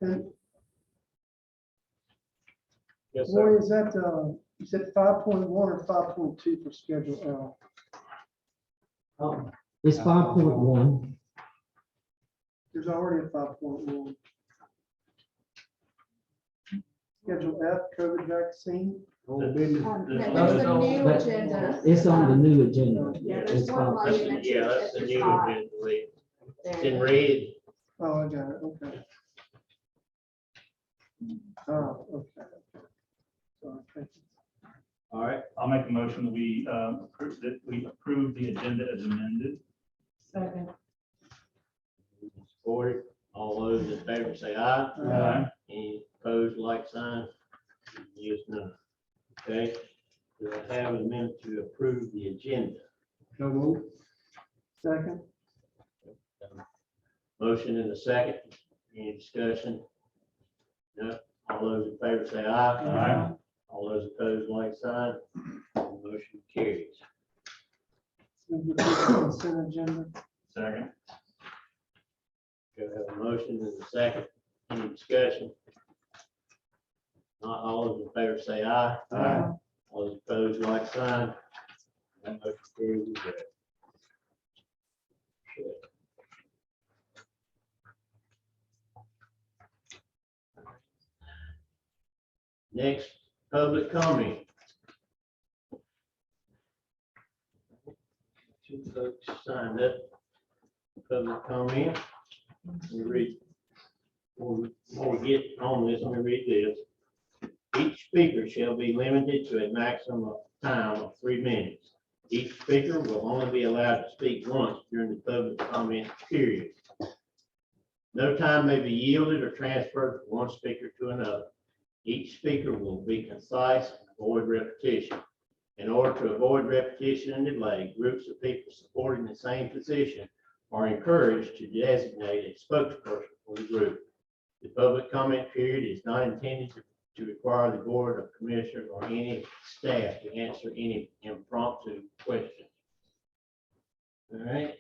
And Yes, Roy, sir. is that, you said 5.1 or 5.2 for Schedule L? It's 5.1. There's already a 5.1. Schedule F, COVID vaccine. No, there's a new But agenda. It's on the new agenda. Yeah, there's one That's line. the- Yeah, that's the new spot agenda. Lee. It's in there. red. Oh, I got it, okay. Oh, okay. Sorry, thank you. All right, I'll make a motion that we approve the agenda as amended. Second. support it. All those in favor say aye. Aye. Any opposed, like sign? Yes, none. Okay, do I have a minute to approve the agenda? So moved. Second. Motion in a second. Any discussion? No. All those in favor say aye. Aye. All those opposed, like sign. Motion carries. Move to approve the consent agenda. Second. Do I have a motion in a second? Any discussion? Not all those in favor say aye. Aye. All those opposed, like sign. That motion carries. Okay. Next, public comment. Two folks signed up. Public comment. Let me read. Before we get on this, let me read this. Each speaker shall be limited to a maximum of time of 3 minutes. Each speaker will only be allowed to speak once during the public comment period. No time may be yielded or transferred from one speaker to another. Each speaker will be concise and avoid repetition. In order to avoid repetition and delay, groups of people supporting the same position are encouraged to designate a spokesperson for the group. The public comment period is not intended to require the Board of Commissioners or any staff to answer any impromptu questions. All right.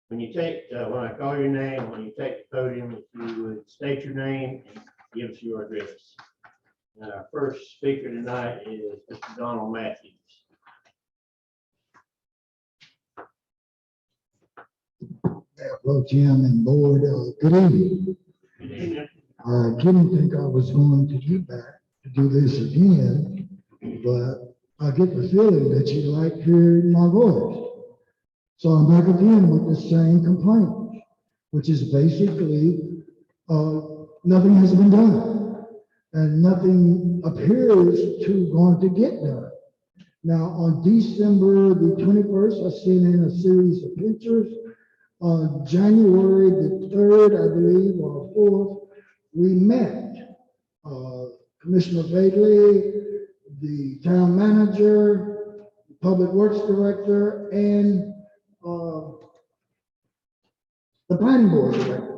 When you take, when I call your name, when you take the podium, if you would state your name and give us your address. And our first speaker tonight is Mr. Donald Matthews. Hello, Jim and board. Good evening. Good evening. I didn't think I was going to get back to do this again, but I get the feeling that you like hearing my voice. So I'm back again with the same complaint, which is basically nothing has been done and nothing appears to going to get done. Now, on December the 21st, I sent in a series of pictures. On January the 3rd, I believe, or 4th, we met. Commissioner Bailey, the town manager, the public works director, and the planning board director.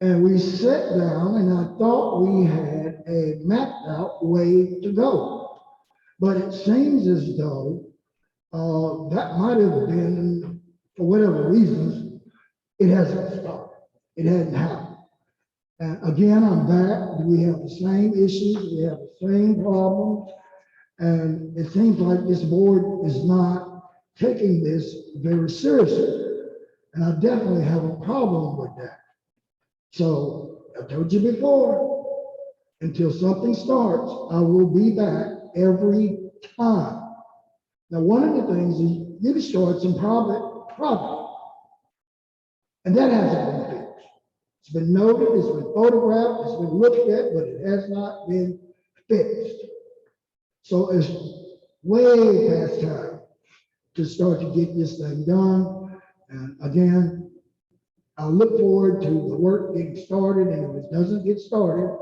And we sat down and I thought we had a mapped out way to go. But it seems as though that might have been, for whatever reasons, it hasn't started. It hadn't happened. And again, I'm back. We have the same issues. We have the same problems. And it seems like this board is not taking this very seriously. And I definitely have a problem with that. So I told you before, until something starts, I will be back every time. Now, one of the things is you destroyed some property, and that hasn't been fixed. It's been noted, it's been photographed, it's been looked at, but it has not been fixed. So it's way past time to start to get this thing done. And again, I look forward to the work getting started, and if it doesn't get started,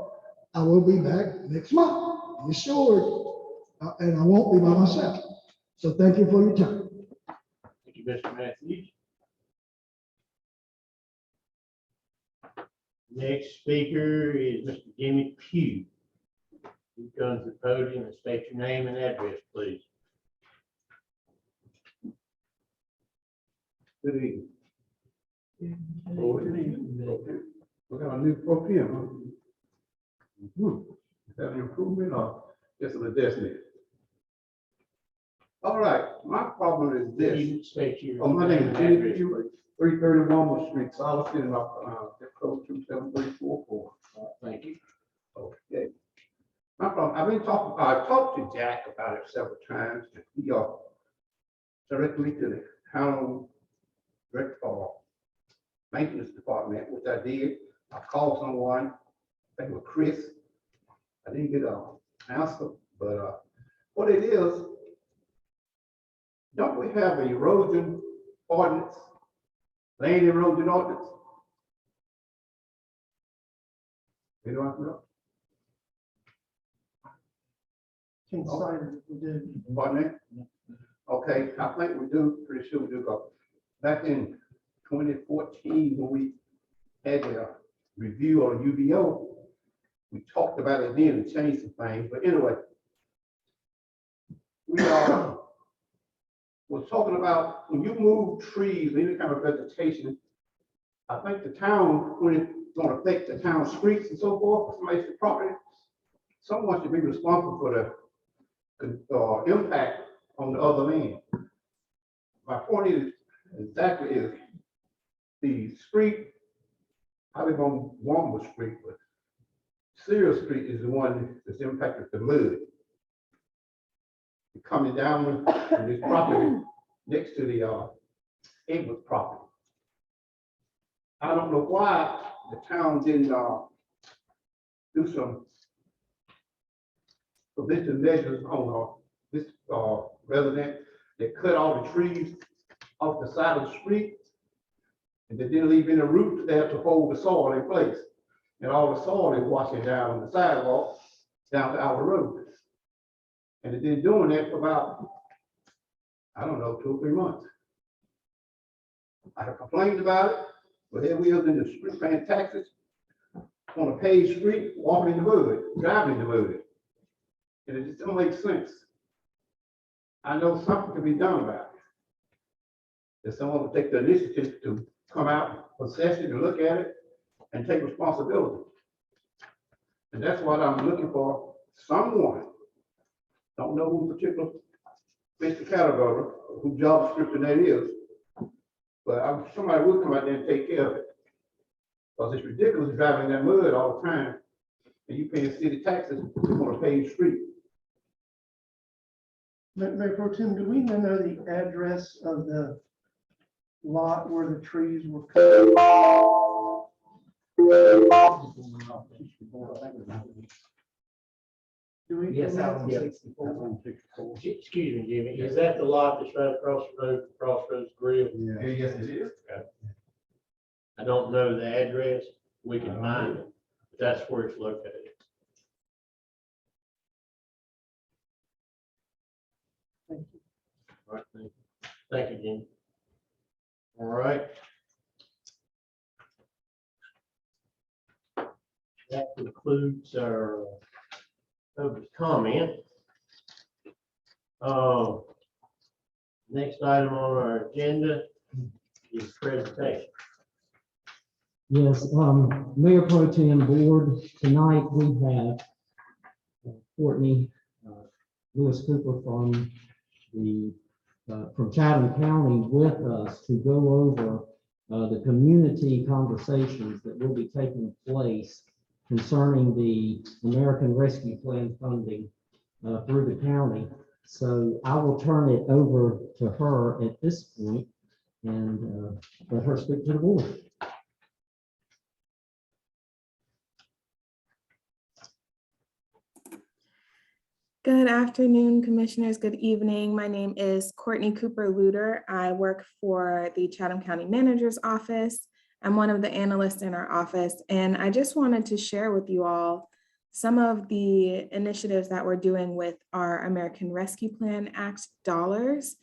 I will be back next month, be assured, and I won't be by myself. So thank you for your time. Thank you, Mr. Matthews. Next speaker is Mr. Jimmy Pugh. You come to the podium and state your name and address, please. Good evening. We got a new program. Is that an improvement or just an adjustment? All right, my problem is this. You state your. Oh, my name is Jimmy address, Pugh, please. 331 Street, Siler City, zip code 27344. Thank you. Okay. My problem, I talked to Jack about it several times. He directly to the town director for maintenance department, which I did. I called someone, I think it was Chris. I didn't get an answer, but what it is, don't we have an erosion ordinance, land erosion ordinance? You know? Can cite it if we do. Pardon me? Okay, I think we do, pretty sure we do, go. Back in 2014, when we had the review on UBO, we talked about it then and changed some things, but anyway. We was talking about when you move trees, any kind of vegetation, I think the town, when it's gonna affect the town streets and so forth, somebody's property, someone should be responsible for the impact on the other land. My point is, exactly is, the street, I live on Walmart Street, but Siler Street is the one that's impacted the mud. Coming down from this property next to the Edwards property. I don't know why the town didn't do some preventive measures on this resident that cut all the trees off the side of the street, and they didn't leave any roots there to hold the soil in place. And all the soil is washing down on the sidewalk down to our road. And they've been doing that for about, I don't know, 2 or 3 months. I have complained about it, but here we are in the street paying taxes on a paved street, walking in the mud, driving in the mud. And it just don't make sense. I know something can be done about it. If someone will take the initiative to come out, assess it, and look at it, and take responsibility. And that's what I'm looking for, someone. Don't know who particular fits the category, who job description that is. But somebody will come out there and take care of it. Because it's ridiculous driving that mud all the time. And you paying city taxes on a paved street. Mayor Pro Tem, do we know the address of the lot where the trees were cut? Do we? Yes, that one, yeah. Excuse me, Jimmy, is that the lot that's right across the road, from Crossroads Grill? Yes, it is. I don't know the address, we can find it, but that's where it's located. Thank you. All right, thank you, Jimmy. All right. That concludes our public comment. Next item on our agenda is presentation. Yes, Mayor Pro Tem Board, tonight we have Courtney Lewis Cooper from Chatham County with us to go over the community conversations that will be taking place concerning the American Rescue Plan funding through the county. So I will turn it over to her at this point and let her speak to the board. Good afternoon, commissioners. Good evening. My name is Courtney Cooper Luter. I work for the Chatham County Manager's Office. I'm one of the analysts in our office, and I just wanted to share with you all some of the initiatives that we're doing with our American Rescue Plan Act dollars.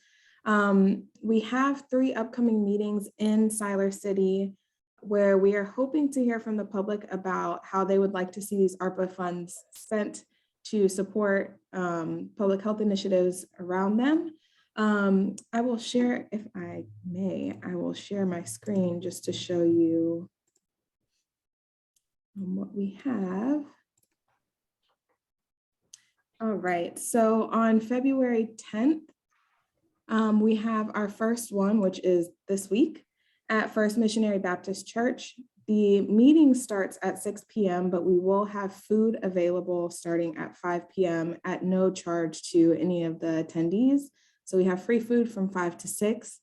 We have 3 upcoming meetings in Siler City where we are hoping to hear from the public about how they would like to see these ARPA funds spent to support public health initiatives around them. I will share, if I may, I will share my screen just to show you what we have. All right, so on February 10th, we have our first one, which is this week at First Missionary Baptist Church. The meeting starts at 6 p.m., but we will have food available starting at 5 p.m. at no charge to any of the attendees. So we have free food from 5 to 6.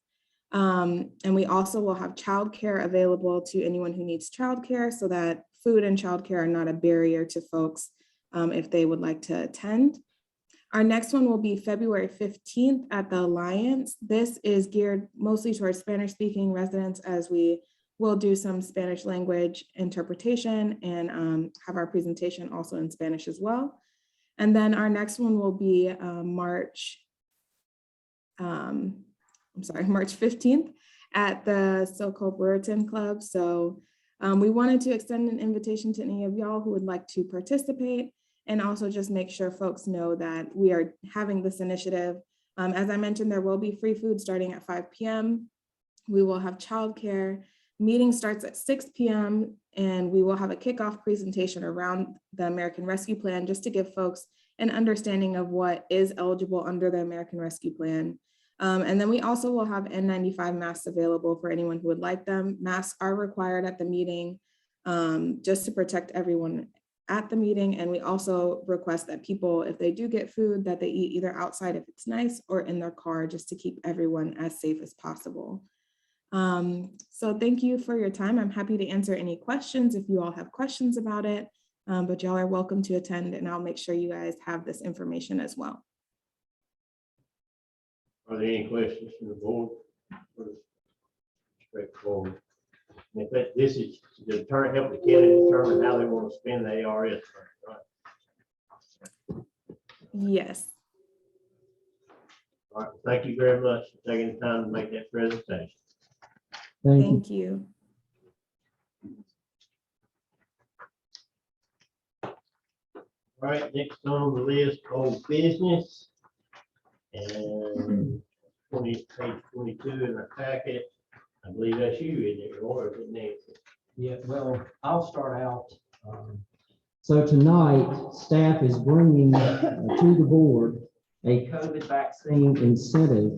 And we also will have childcare available to anyone who needs childcare, so that food and childcare are not a barrier to folks if they would like to attend. Our next one will be February 15th at the Alliance. This is geared mostly towards Spanish-speaking residents, as we will do some Spanish language interpretation and have our presentation also in Spanish as well. And then our next one will be March 15th at the SoCo Brewerton Club. So we wanted to extend an invitation to any of y'all who would like to participate, and also just make sure folks know that we are having this initiative. As I mentioned, there will be free food starting at 5 p.m. We will have childcare. Meeting starts at 6 p.m. and we will have a kickoff presentation around the American Rescue Plan, just to give folks an understanding of what is eligible under the American Rescue Plan. And then we also will have N95 masks available for anyone who would like them. Masks are required at the meeting just to protect everyone at the meeting. And we also request that people, if they do get food, that they eat either outside if it's nice or in their car, just to keep everyone as safe as possible. So thank you for your time. I'm happy to answer any questions if you all have questions about it, but y'all are welcome to attend, and I'll make sure you guys have this information as well. Are there any questions from the board? Straightforward. And if this is to help the county determine how they want to spend the ARS, right? Yes. All right, thank you very much for taking the time to make that presentation. Thank you. Thank you. All right, next on the list, old business. And page 22 in the packet. I believe that's you in there, or is it Nancy? Yeah, well, I'll start out. So tonight, staff is bringing to the board a COVID vaccine incentive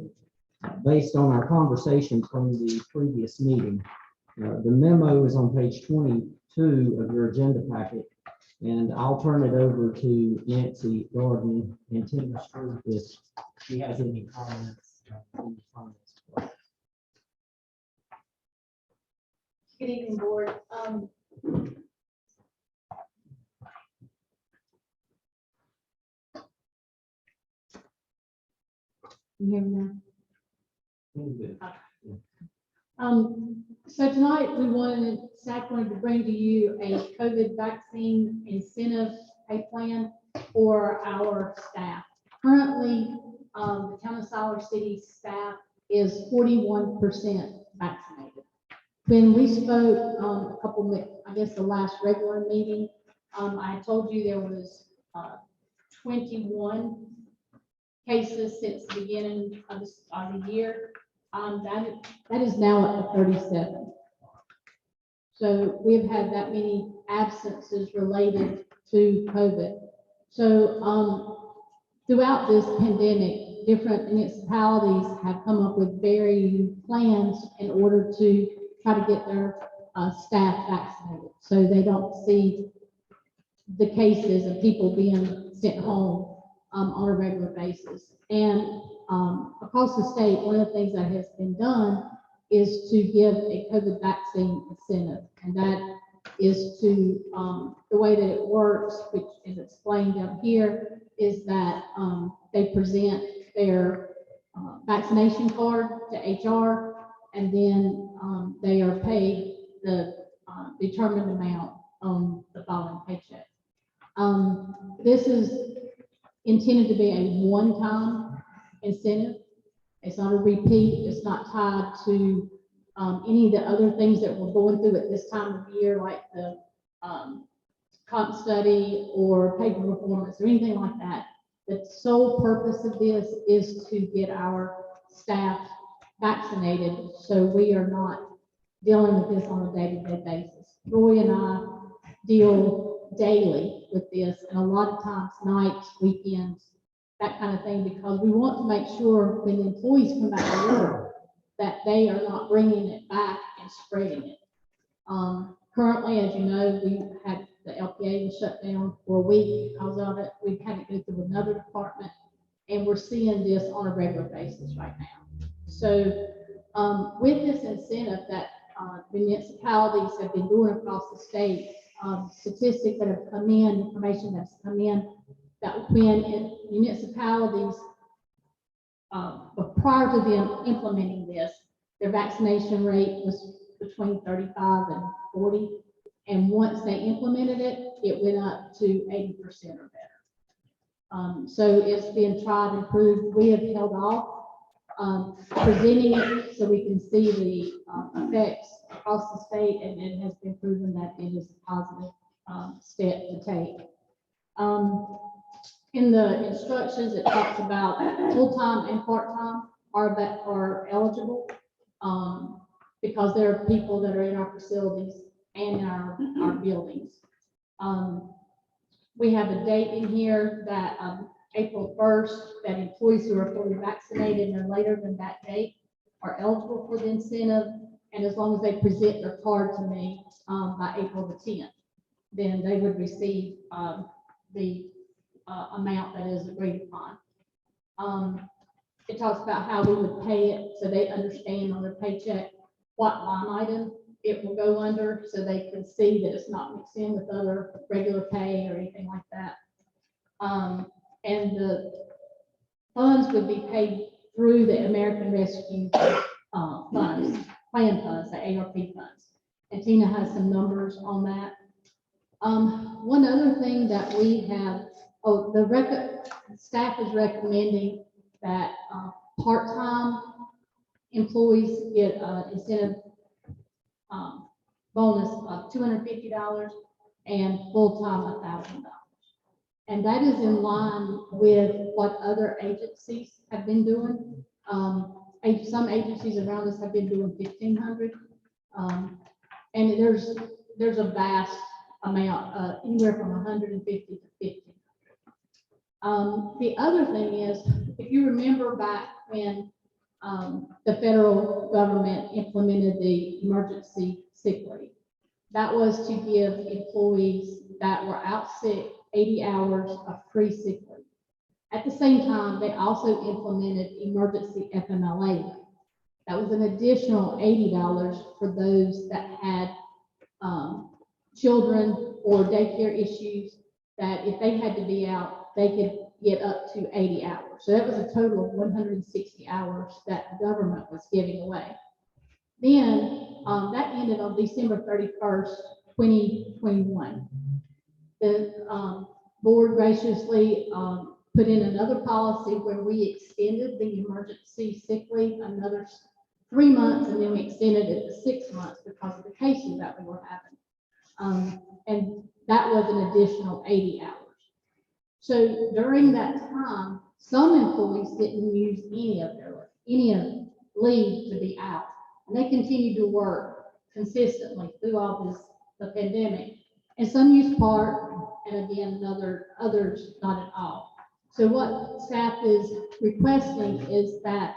based on our conversation from the previous meeting. The memo is on page 22 of your agenda packet, and I'll turn it over to Nancy Gordon and Tim Stewart if she has any comments. Good evening, board. You hear me now? So tonight SAC wanted to bring to you a COVID vaccine incentive pay plan for our staff. Currently, the town of Siler City staff is 41% vaccinated. When we spoke I guess the last regular meeting, I told you there was 21 cases since the beginning of the year. That is now at 37. So we've had that many absences related to COVID. So throughout this pandemic, different municipalities have come up with varying plans in order to try to get their staff vaccinated, so they don't see the cases of people being sent home on a regular basis. And across the state, one of the things that has been done is to give a COVID vaccine incentive, and that is to the way that it works, which is explained up here, is that they present their vaccination card to HR, and then they are paid the determined amount on the following paycheck. This is intended to be a one-time incentive. It's not a repeat. It's not tied to any of the other things that we're going through at this time of year, like the comp study or paper performance or anything like that. The sole purpose of this is to get our staff vaccinated, so we are not dealing with this on a day-to-day basis. Roy and I deal daily with this, and a lot of times nights, weekends, that kind of thing, because we want to make sure when the employees come back to work, that they are not bringing it back and spreading it. Currently, as you know, we had the LPA was shut down for a week because of it. We've had to go through another department, and we're seeing this on a regular basis right now. So with this incentive that municipalities have been doing across the state, statistics that have come in, information that's come in, that when municipalities, but prior to them implementing this, their vaccination rate was between 35 and 40. And once they implemented it, it went up to 80% or better. So it's been tried and proved. We have held off presenting it so we can see the effects across the state, and it has been proven that it is a positive step to take. In the instructions, it talks about full-time and part-time are eligible, because there are people that are in our facilities and in our buildings. We have a date in here that April 1st, that employees who are fully vaccinated and are later than that date are eligible for the incentive. And as long as they present their card to me by April the 10th, then they would receive the amount that is agreed upon. It talks about how we would pay it, so they understand on their paycheck what line item it will go under, so they can see that it's not mixed in with other regular pay or anything like that. And the funds would be paid through the American Rescue funds, plan funds, the ARP funds. And Tina has some numbers on that. One other thing that we have, the staff is recommending that part-time employees get incentive bonus of $250 and full-time $1,000. And that is in line with what other agencies have been doing. Some agencies around us have been doing $1,500. And there's a vast amount, anywhere from $150 to $1,500. The other thing is, if you remember back when the federal government implemented the emergency sick leave, that was to give employees that were out sick 80 hours of free sick leave. At the same time, they also implemented emergency FMLA leave. That was an additional $80 for those that had children or daycare issues, that if they had to be out, they could get up to 80 hours. So that was a total of 160 hours that the government was giving away. Then that ended on December 31st, 2021. The board graciously put in another policy where we extended the emergency sick leave another 3 months, and then we extended it to 6 months because of the cases that we were having. And that was an additional 80 hours. So during that time, some employees didn't use any of leave to be out, and they continued to work consistently through all the pandemic. And some used part, and again, others not at all. So what staff is requesting is that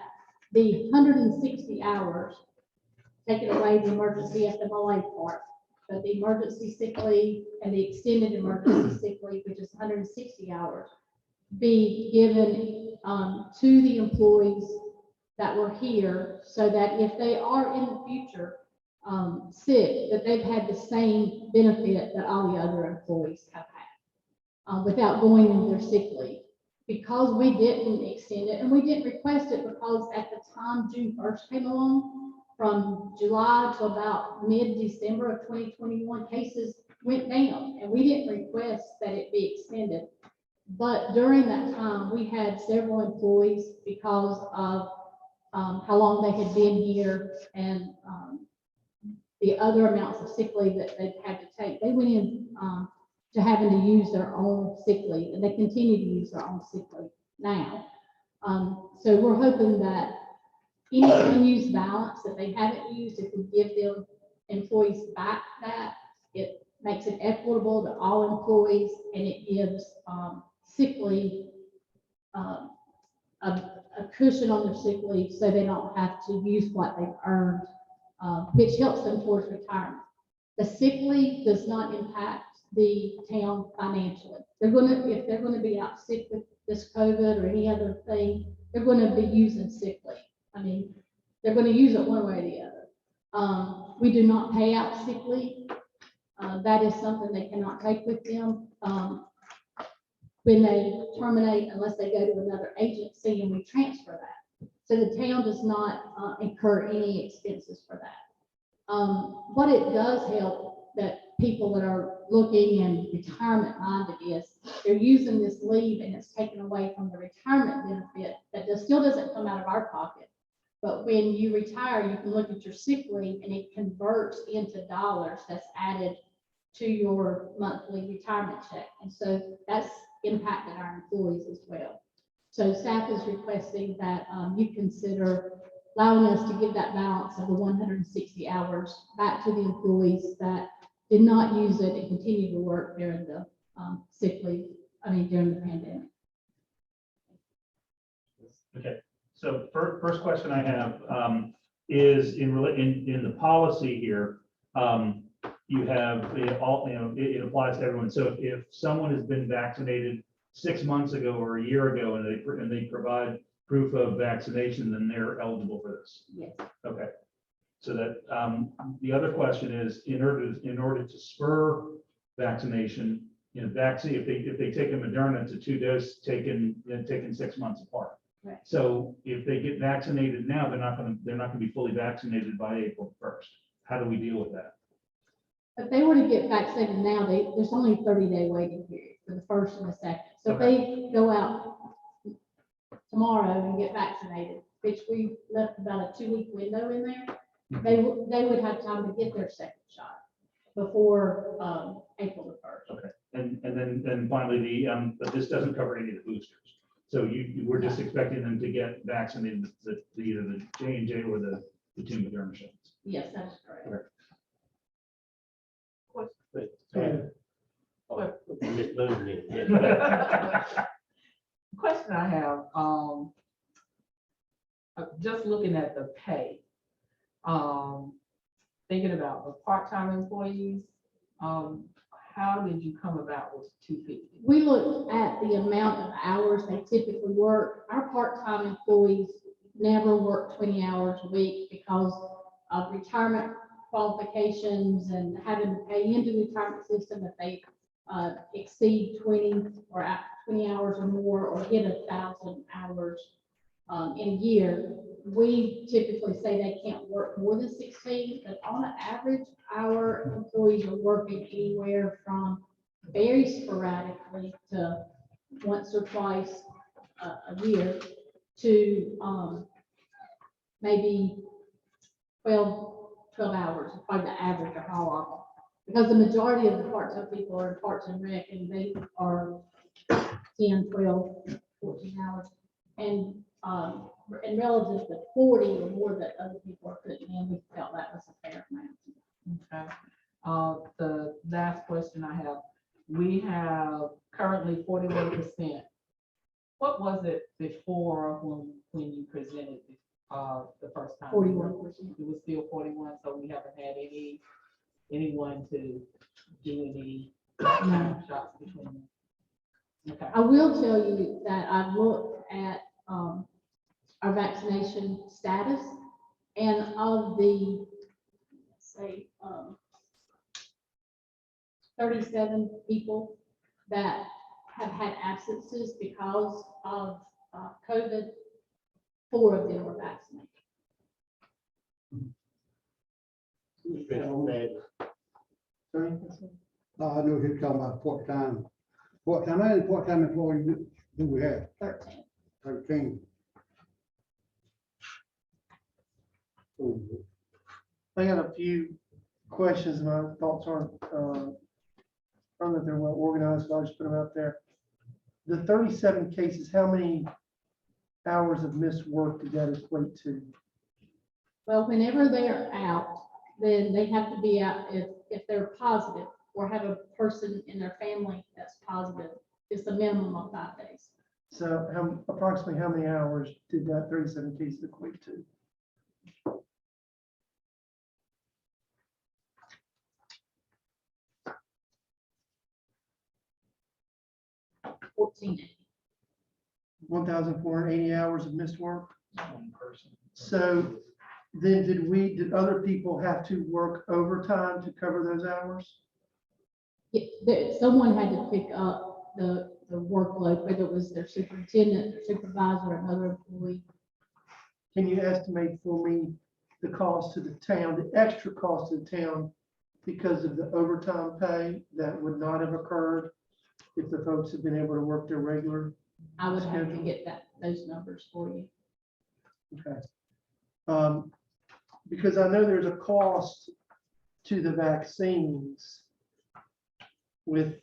the 160 hours, taking away the emergency FMLA part, but the emergency sick leave and the extended emergency sick leave, which is 160 hours, be given to the employees that were here, so that if they are in the future sick, that they've had the same benefit that all the other employees have had without going into their sick leave. Because we didn't extend it, and we didn't request it, because at the time June 1st came along, from July to about mid-December of 2021, cases went down, and we didn't request that it be extended. But during that time, we had several employees, because of how long they had been here and the other amounts of sick leave that they had to take, they went in to having to use their own sick leave, and they continue to use their own sick leave now. So we're hoping that any unused balance that they haven't used, if we give them employees back that, makes it equitable to all employees, and it gives sick leave, a cushion on their sick leave so they don't have to use what they've earned, which helps them towards retirement. The sick leave does not impact the town financially. If they're gonna be out sick with this COVID or any other thing, they're gonna be using sick leave. I mean, they're gonna use it one way or the other. We do not pay out sick leave. That is something they cannot take with them. When they terminate, unless they go to another agency and we transfer that. So the town does not incur any expenses for that. What it does help that people that are looking and retirement minded is they're using this leave and it's taken away from the retirement benefit that still doesn't come out of our pocket. But when you retire, you can look at your sick leave and it converts into dollars that's added to your monthly retirement check. And so that's impacted our employees as well. So staff is requesting that you consider allowing us to give that balance of the 160 hours back to the employees that did not use it and continue to work during the sick leave, during the pandemic. Okay, so first question I have is in the policy here, you have it all, it applies to everyone. So if someone has been vaccinated 6 months ago or a year ago and they provide proof of vaccination, then they're eligible for this. Yes. Okay. So that the other question is, in order to spur vaccination, vaccine, if they take a Moderna, it's a 2-dose taken 6 months apart. Right. So if they get vaccinated now, they're not going to be fully vaccinated by April 1st. How do we deal with that? If they were to get vaccinated now, there's only a 30-day waiting period for the first and the second. So if they go out tomorrow and get vaccinated, which we left about a 2-week window in there, they would have time to get their second shot before April the 1st. Okay. And then finally, but this doesn't cover any of the boosters. So you were just expecting them to get vaccinated, either the J&J or the 2 Moderna shots. Yes, that's correct. Miss Boone did, yes. Question I have, just looking at the pay, thinking about the part-time employees, how did you come about with 250? We looked at the amount of hours they typically work. Our part-time employees never work 20 hours a week because of retirement qualifications and having to pay into the retirement system if they exceed 20 hours or more or hit 1,000 hours in a year. We typically say they can't work more than 16, but on an average, our employees are working anywhere from very sporadically to once or twice a year to maybe 12 hours, probably the average of all of them. Because the majority of the part-time people are in Parks and Rec and they are 10, 12, 14 hours. And relative to 40 or more that other people are putting in, we felt that was a fair amount. Okay. The last question I have, we have currently 41%. What was it before when you presented the first time? 41%. It was still 41, so we haven't had anyone to do any time shots between them. Okay. I will tell you that I've looked at our vaccination status, and of the, say, 37 people that have had absences because of COVID, 4 of them were vaccinated. I know he's talking about part-time. How many part-time employees do we have? 13. 13. I got a few questions. My thoughts aren't, I don't know if they're well organized, but I'll just put them out there. The 37 cases, how many hours of missed work did that equate to? Well, whenever they are out, then they have to be out, if they're positive, or have a person in their family that's positive, it's the minimum of 5 days. So approximately how many hours did that 37 cases equate to? 1480. 1,480 hours of missed work? One person. So then did other people have to work overtime to cover those hours? Someone had to pick up the workload, whether it was their superintendent, their supervisor, another employee. Can you estimate for me the cost to the town, the extra cost to the town because of the overtime pay that would not have occurred if the folks had been able to work their regular? I would have to Schedule. get those numbers for you. Okay. Because I know there's a cost to the vaccines with,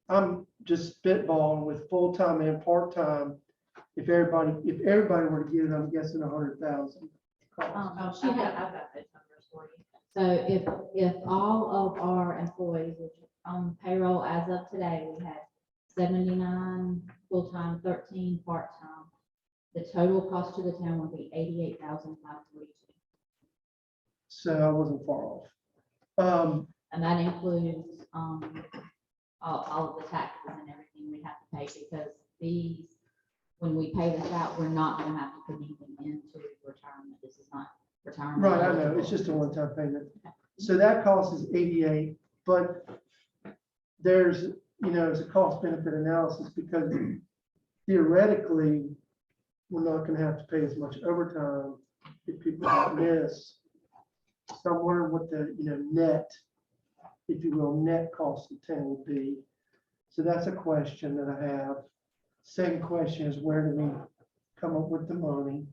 I'm just spitballing with full-time and part-time. If everybody were to get it, I'm guessing 100,000. She had, I've got those numbers for you. So if all of our employees, which are on payroll as of today, we had 79 full-time, 13 part-time. The total cost to the town would be 88,542. So I wasn't far off. And that includes all of the taxes and everything we have to pay, because these, when we pay this out, we're not gonna have to put anything into retirement. This is not retirement. Right, I know, it's just a one-time payment. So that cost is 88, but there's, it's a cost benefit analysis because theoretically, we're not gonna have to pay as much overtime if people don't miss. Somewhere what the, net, if you will, net cost of town would be. So that's a question that I have. Second question is, where do we come up with the money?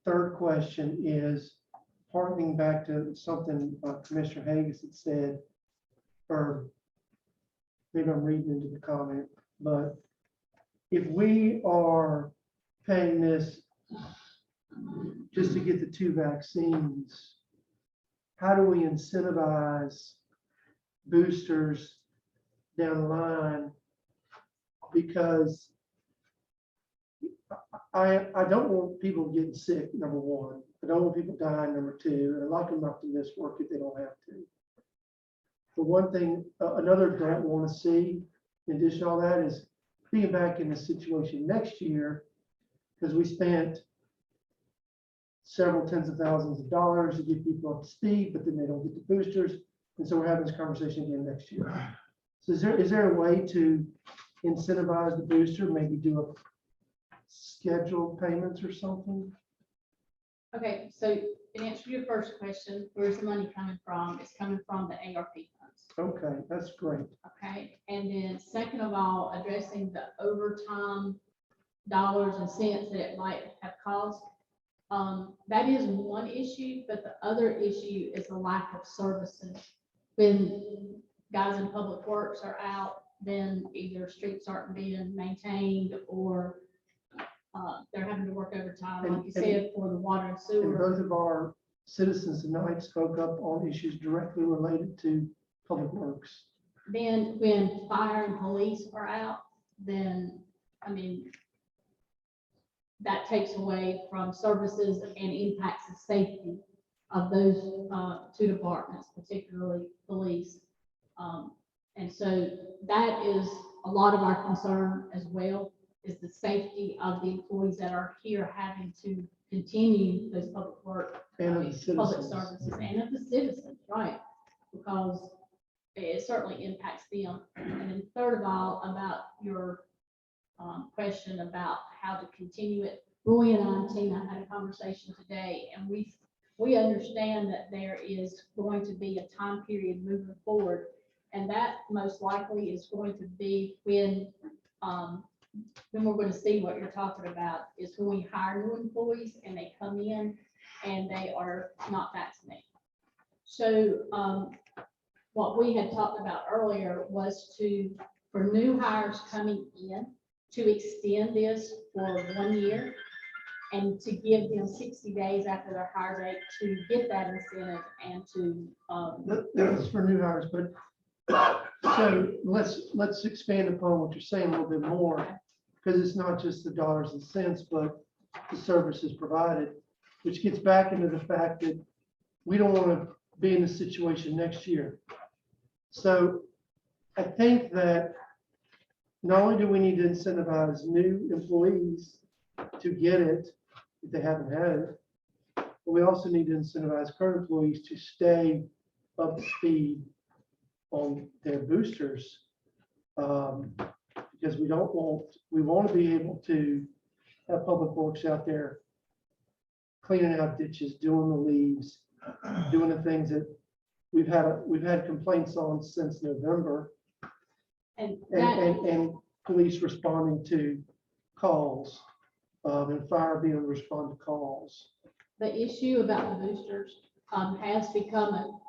Third question is, harkening back to something Commissioner Hagus had said, or maybe I'm reading into the comment, but if we are paying this just to get the 2 vaccines, how do we incentivize boosters down the line? Because I don't want people getting sick, number one. I don't want people dying, number two. And I'd like them not to miss work if they don't have to. For one thing, another don't want to see, in addition to all that, is being back in the situation next year, because we spent several tens of thousands of dollars to get people up to speed, but then they don't get the boosters. And so we're having this conversation again next year. So is there a way to incentivize the booster, maybe do a scheduled payments or something? okay, so in answer to your first question, where's the money coming from? It's coming from the ARP funds. Okay, that's great. Okay, and then second of all, addressing the overtime dollars and cents that it might have cost. That is one issue, but the other issue is the lack of services. When guys in public works are out, then either streets aren't being maintained or they're having to work overtime, like you said, for the water and And sewer. both of our citizens tonight spoke up on issues directly related to public works. Then when fire and police are out, then, that takes away from services and impacts the safety of those 2 departments, particularly police. And so that is a lot of our concern as well, is the safety of the employees that are here having to continue those public work, And of the public citizens. services, and of the citizens, right? Because it certainly impacts them. And then third of all, about your question about how to continue it. Roy and I and Tina had a conversation today, and we understand that there is going to be a time period moving forward, and that most likely is going to be when we're going to see what you're talking about, is when we hire new employees and they come in and they are not vaccinated. So what we had talked about earlier was for new hires coming in, to extend this for 1 year and to give them 60 days after their hire date to get that incentive and to, That's for new hires, but So let's expand upon what you're saying a little bit more, because it's not just the dollars and cents, but the services provided, which gets back into the fact that we don't want to be in this situation next year. So I think that not only do we need to incentivize new employees to get it, if they haven't had it, but we also need to incentivize current employees to stay up to speed on their boosters. Because we want to be able to have public works out there cleaning out ditches, doing the leaves, doing the things that we've had complaints on since November, And that, and police responding to calls, and fire being able to respond to calls. the issue about the boosters has become a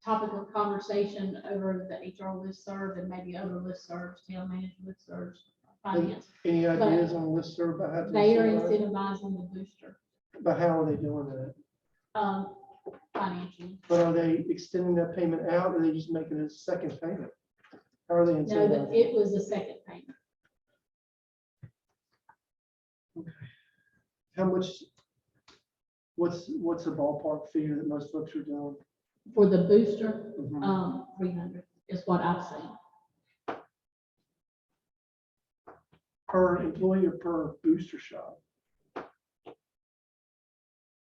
topic of conversation over the HR listserv and maybe other listservs, town manager listservs, finance. Any ideas on listserv about how to They are incentivize? incentivizing the booster But how are they doing that? financially. But are they extending that payment out, or are they just making it a second payment? How are they No, incentivizing? that it was a second payment. How much, what's a ballpark figure that most folks are doing? For the booster, Mhm. 300 is what I've seen. Per employee or per booster shot?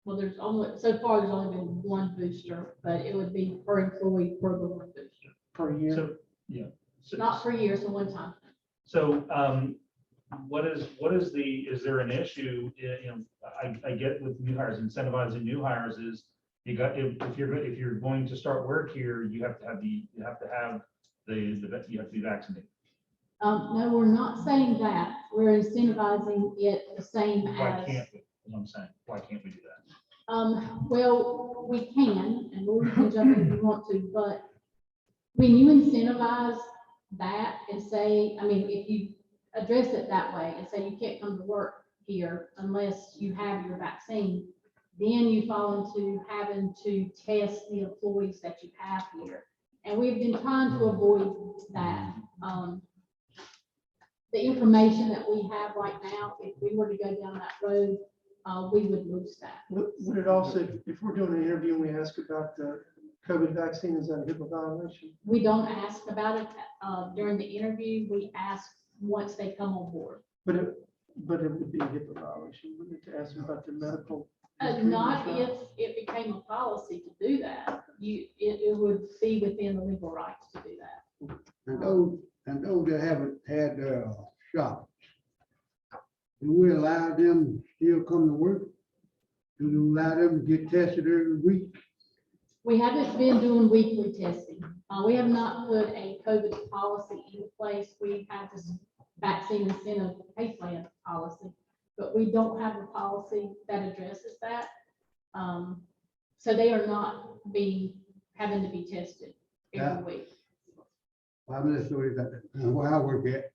Well, there's only, so far, there's only been one booster, but it would be per employee per the one booster. Per year? So, yeah. So- Not per year, so one time. So, what is is there an issue, I get with new hires, incentivizing new hires is, if you're going to start work here, you have to have the, you have to be vaccinated. No, we're not saying that. We're incentivizing it the same Why as. can't we, is what I'm saying, why can't we do that? Well, we can, and we can jump in if you want to, but when you incentivize that and say, I mean, if you address it that way and say you can't come to work here unless you have your vaccine, then you fall into having to test the employees that you have here. And we've been trying to avoid that. The information that we have right now, if we were to go down that road, we would lose that. Would it also, if we're doing an interview and we ask about the COVID vaccine, is that a HIPAA violation? We don't ask about it during the interview. We ask once they come on board. But it would be a HIPAA violation, wouldn't it, to ask them about the medical? Not if it became a policy to do that. It would be within the legal rights to do that. And those that haven't had their shots, do we allow them still come to work? Do we allow them to get tested every week? We haven't been doing weekly testing. We have not put a COVID policy in place. We have this vaccine incentive pay plan policy, but we don't have a policy that addresses that. So they are not having to be tested every week. Well, I'm just sorry that where I work at,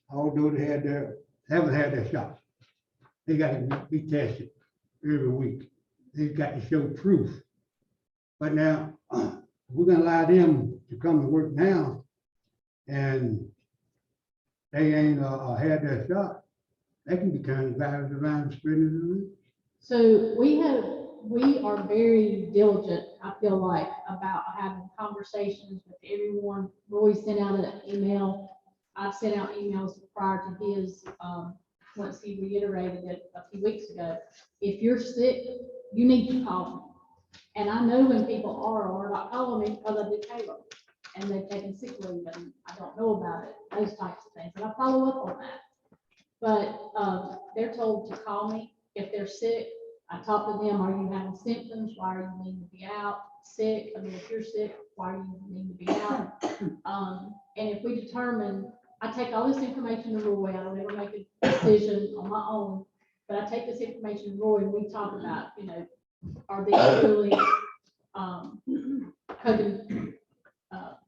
although they haven't had their shots, they got to be tested every week. They've got to show proof. But now, we're gonna allow them to come to work now, and they ain't had their shot. They can be kind of violent around spreading it. So we are very diligent, I feel like, about having conversations with everyone. Roy sent out an email. I've sent out emails prior to his, once he reiterated it a few weeks ago. If you're sick, you need to call me. And I know when people are or are not calling me because I do payroll and they've taken sick leave and I don't know about it, those types of things. And I follow up on that. But they're told to call me if they're sick. I talk to them, are you having symptoms? Why are you needing to be out sick? I mean, if you're sick, why are you needing to be out? And if we determine, I take all this information to Roy, I don't ever make a decision on my own, but I take this information to Roy and we talk about, are these really COVID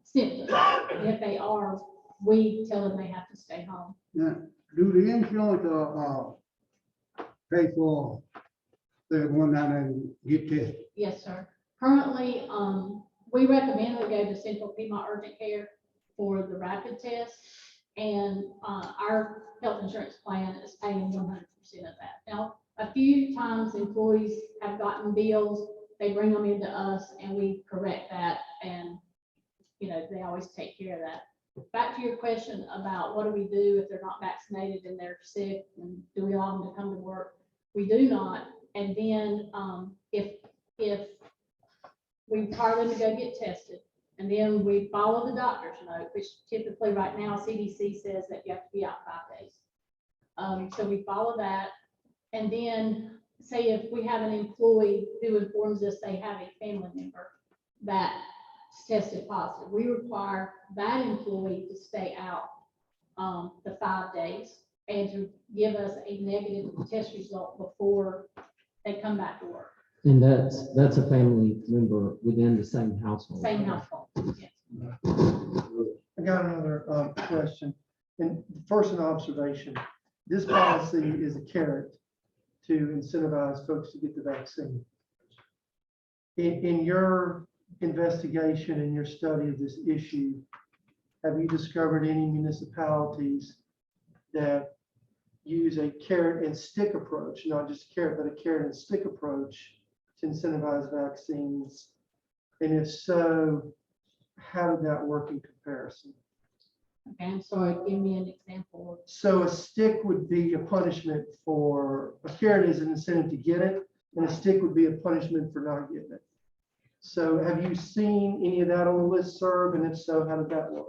symptoms? And if they are, we tell them they have to stay home. Now, do the insurance pay for the one down and get tested? Yes, sir. Currently, we recommend we go to Central Piedmont Urgent Care for the rapid test. And our health insurance plan is paying 100% of that. Now, a few times employees have gotten bills, they bring them into us and we correct that. And, you know, they always take care of that. Back to your question about what do we do if they're not vaccinated and they're sick, and do we allow them to come to work? We do not. And then if we require them to go get tested, and then we follow the doctor's note, which typically right now CDC says that you have to be out 5 days. So we follow that. And then say if we have an employee who informs us they have a family member that's tested positive, we require that employee to stay out the 5 days and to give us a negative test result before they come back to work. And that's a family member within the same household. Same household, yes. I got another question. And first, an observation. This policy is a carrot to incentivize folks to get the vaccine. In your investigation and your study of this issue, have you discovered any municipalities that use a carrot and stick approach, not just a carrot, but a carrot and stick approach to incentivize vaccines? And if so, how did that work in comparison? Okay, I'm sorry, give me an example. So a stick would be a punishment for, a carrot is an incentive to get it, and a stick would be a punishment for not getting it. So have you seen any of that on the listserv? And if so, how did that work?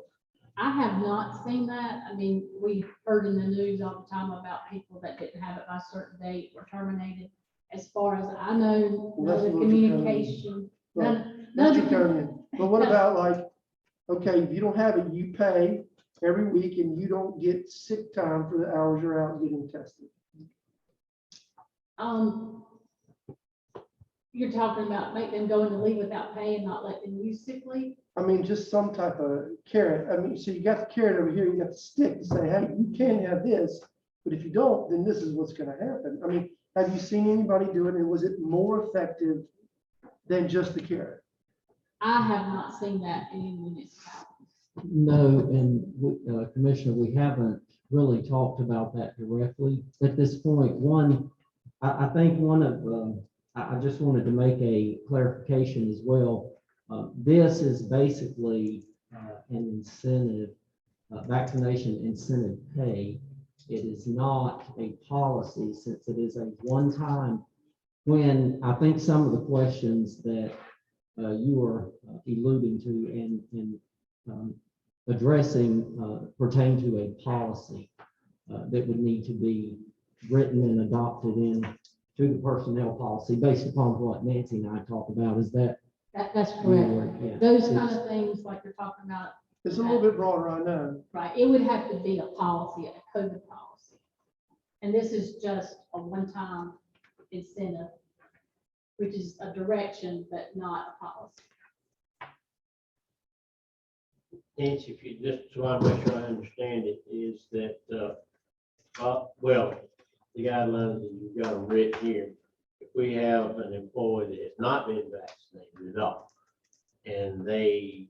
I have not seen that. I mean, we heard in the news all the time about people that didn't have it by a certain date were terminated. As far as I know, Well, none of the that's communication, Well, none That's of the, draconian. But what about like, okay, if you don't have it, you pay every week and you don't get sick time for the hours you're out getting tested. you're talking about make them go into leave without pay and not let them use sick leave? I mean, just some type of carrot. I mean, so you got the carrot over here, you got the stick to say, hey, you can have this, but if you don't, then this is what's gonna happen. I mean, have you seen anybody do it, and was it more effective than just the carrot? I have not seen that in any municipalities. No, and Commissioner, we haven't really talked about that directly at this point. One, I think one of, I just wanted to make a clarification as well. This is basically an incentive, vaccination incentive pay. It is not a policy, since it is a one-time. When I think some of the questions that you are alluding to and addressing pertain to a policy that would need to be written and adopted in to the personnel policy based upon what Nancy and I talked about. Is that? That's correct. Yeah. Those kind of things like you're talking about, It's a little bit broader, I know. right? It would have to be a policy, a COVID policy. And this is just a one-time incentive, which is a direction, but not a policy. Nancy, if you just, so I make sure I understand it, is that, well, the guidelines that you've got them written here, if we have an employee that has not been vaccinated at all, and they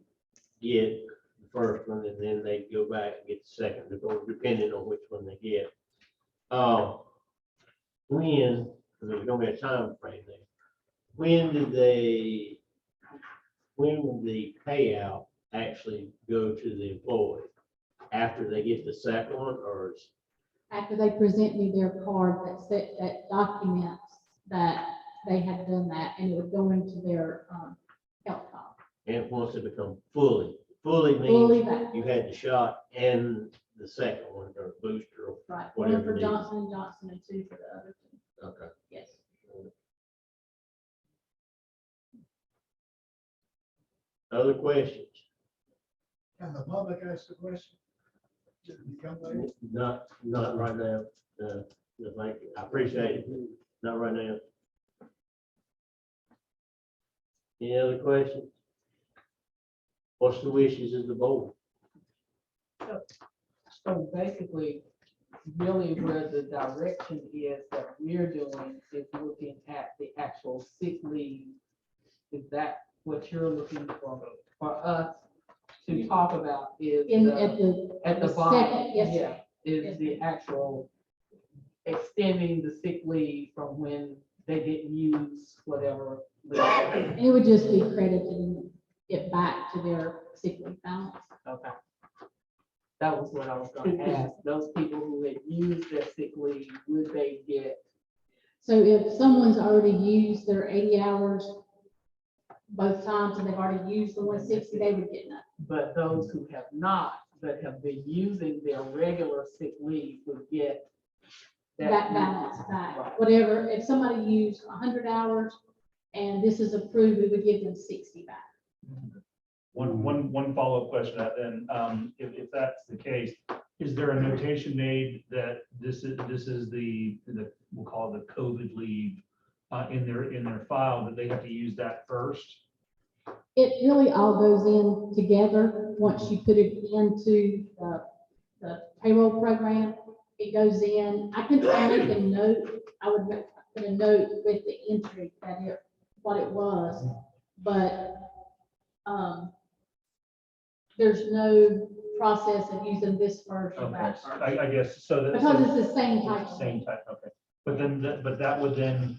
get the first one, and then they go back and get the second, depending on which one they get. When, there's gonna be a time frame there, when will the payout actually go to the employee? After they get the second one, or is? After they present me their card that documents that they have done that, and it would go into their health card. And once it becomes fully Fully means vaccinated. you had the shot and the second one, or booster, or Right, one whatever for it is. Johnson & Johnson and two for the other two. Okay. Yes. Other questions? Can the public ask the question? Not right now. No, thank you. I appreciate it. Not right now. Any other questions? What's the wishes of the board? So basically, really where the direction is that we're doing is looking at the actual sick leave. Is that what you're looking for us to talk about is In, the- at the the bottom, second, yes, sir. yeah, is the actual extending the sick leave from when they didn't use whatever. leave. And it would just be crediting it back to their sick leave balance. Okay. That was what I was gonna ask. Those people who had used their sick leave, would they get, So if someone's already used their 80 hours both times and they've already used the 160, they would get nothing. but those who have not, that have been using their regular sick leave would get That balance Right. back, whatever, if somebody used 100 hours and this is approved, we would give them 60 back. One follow-up question to that then, if that's the case, is there a notation made that this is the, we'll call it the COVID leave, in their file, that they have to use that first? It really all goes in together, once you put it into the payroll program, it goes in, I can make a note, I would put a note with the entry that it, what it was, but, there's no process of using this first or Okay, that first. I guess, so that. Because it's the same type. of Same type, okay. But then, but that would then,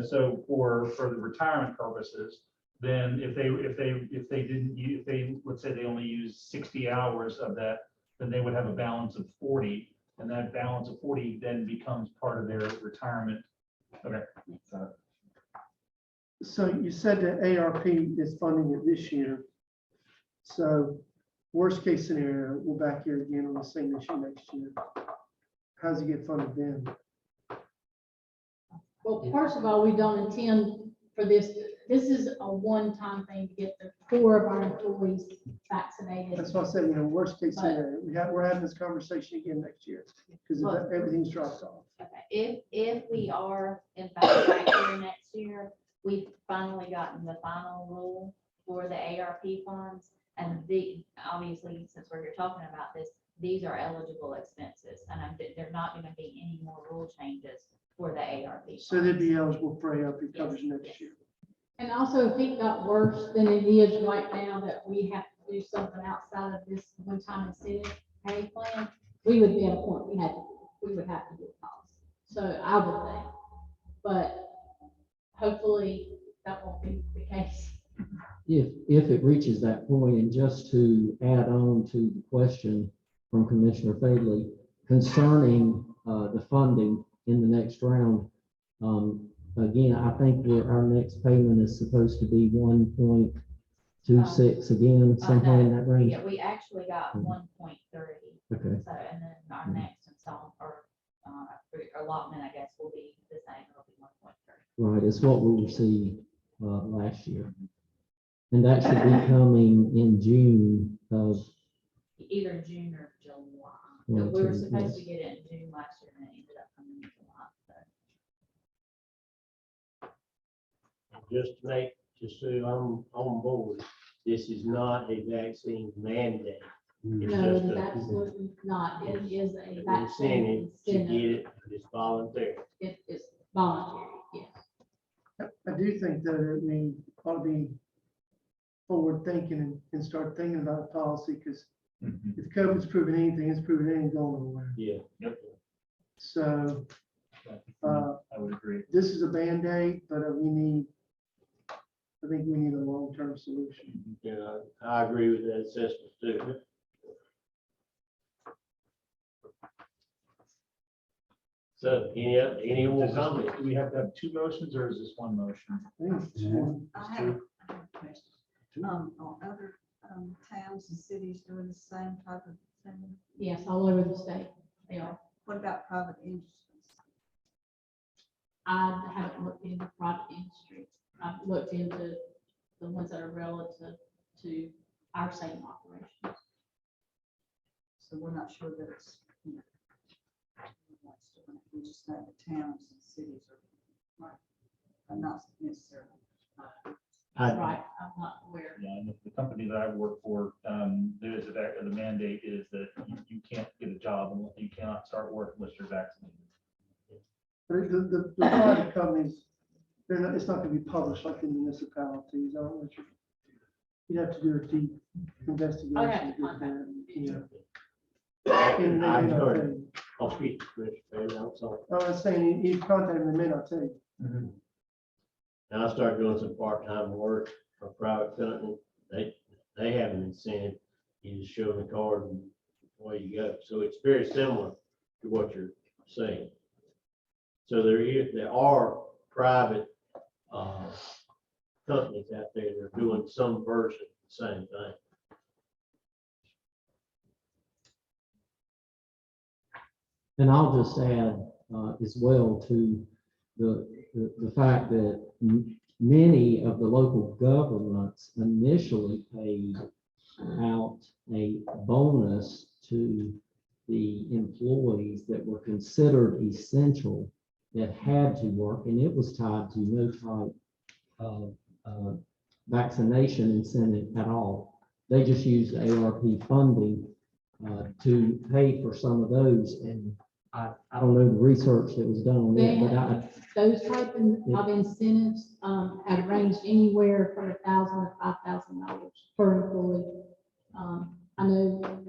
so for the retirement purposes, then if they didn't, if they, let's say they only used 60 hours of that, then they would have a balance of 40, and that balance of 40 then becomes part of their retirement. Okay. So you said that ARP is funding it this year. So worst case scenario, we're back here again on the same issue next year. How's it get funded then? Well, first of all, we don't intend for this, this is a one-time thing to get the core of our employees vaccinated. That's why I said, worst case scenario, we're having this conversation again next year because everything's dropped off. Okay, if we are in fact back here next year, we've finally gotten the final rule for the ARP funds. And obviously, since we're here talking about this, these are eligible expenses, and there's not gonna be any more rule changes for the ARP. So they'd be eligible for ARP coverage next year. And also, if it got worse than it is right now, that we have to do something outside of this one-time incentive pay plan, we would be at a point, we would have to do a policy. So I would think, but hopefully that won't be the case. If it reaches that point, and just to add on to the question from Commissioner Fadley concerning the funding in the next round, again, I think our next payment is supposed to be 1.26 again, something in that range. Yeah, we actually got 1.30. Okay. So, and then our next installment or allotment, I guess, will be the same. It'll be 1.30. Right, it's what we received last year. And that should be coming in June of. Either June or July. Yeah, We were June, supposed to yes. get it in June last year and it ended up coming in July. So. Just so I'm on board, this is not a vaccine mandate. It's No, just it is a absolutely not. It is a incentive vaccine to get incentive. it, it's voluntary. It is voluntary, yes. I do think that we ought to be forward thinking and start thinking about a policy, because if COVID's proven anything, it's proven it ain't going nowhere. Yeah. Yep. So I would agree. this is a Band-Aid, but I think we need a long-term solution. Yeah, I agree with that assessment too. So any more comments? Do we have to have two motions, or is this one motion? I think it's two. I have a question. On other towns and cities doing the same type of thing, Yes, all over the state, they are. what about private industries? I haven't looked into private industry. I've looked into the ones that are relative to our same operations. So we're not sure that it's, what's doing it. We just know the towns and cities are, right, but not necessarily. Right, I'm not aware. Yeah, and the company that I work for, there is the mandate is that you can't get a job and you cannot start work unless you're vaccinated. But the private companies, it's not gonna be published like the municipalities. I don't know what you'd have to do a deep investigation. I'd have to get contact that, yeah. And they I may not tell started, you. I'll speak to Chris, Perry, I'm sorry. I was saying, you contact them, they may not tell you. And I started doing some part-time work for a private company. They have an incentive. You just show them the card and away you go. So it's very similar to what you're saying. So there are private companies out there that are doing some version of the same thing. And I'll just add as well to the fact that many of the local governments initially paid out a bonus to the employees that were considered essential that had to work, and it was tied to no type of vaccination incentive at all. They just used ARP funding to pay for some of those, and I don't know the research that was done on They that, but have, those type of incentives, have ranged anywhere from $1,000 to $5,000 per employee. I know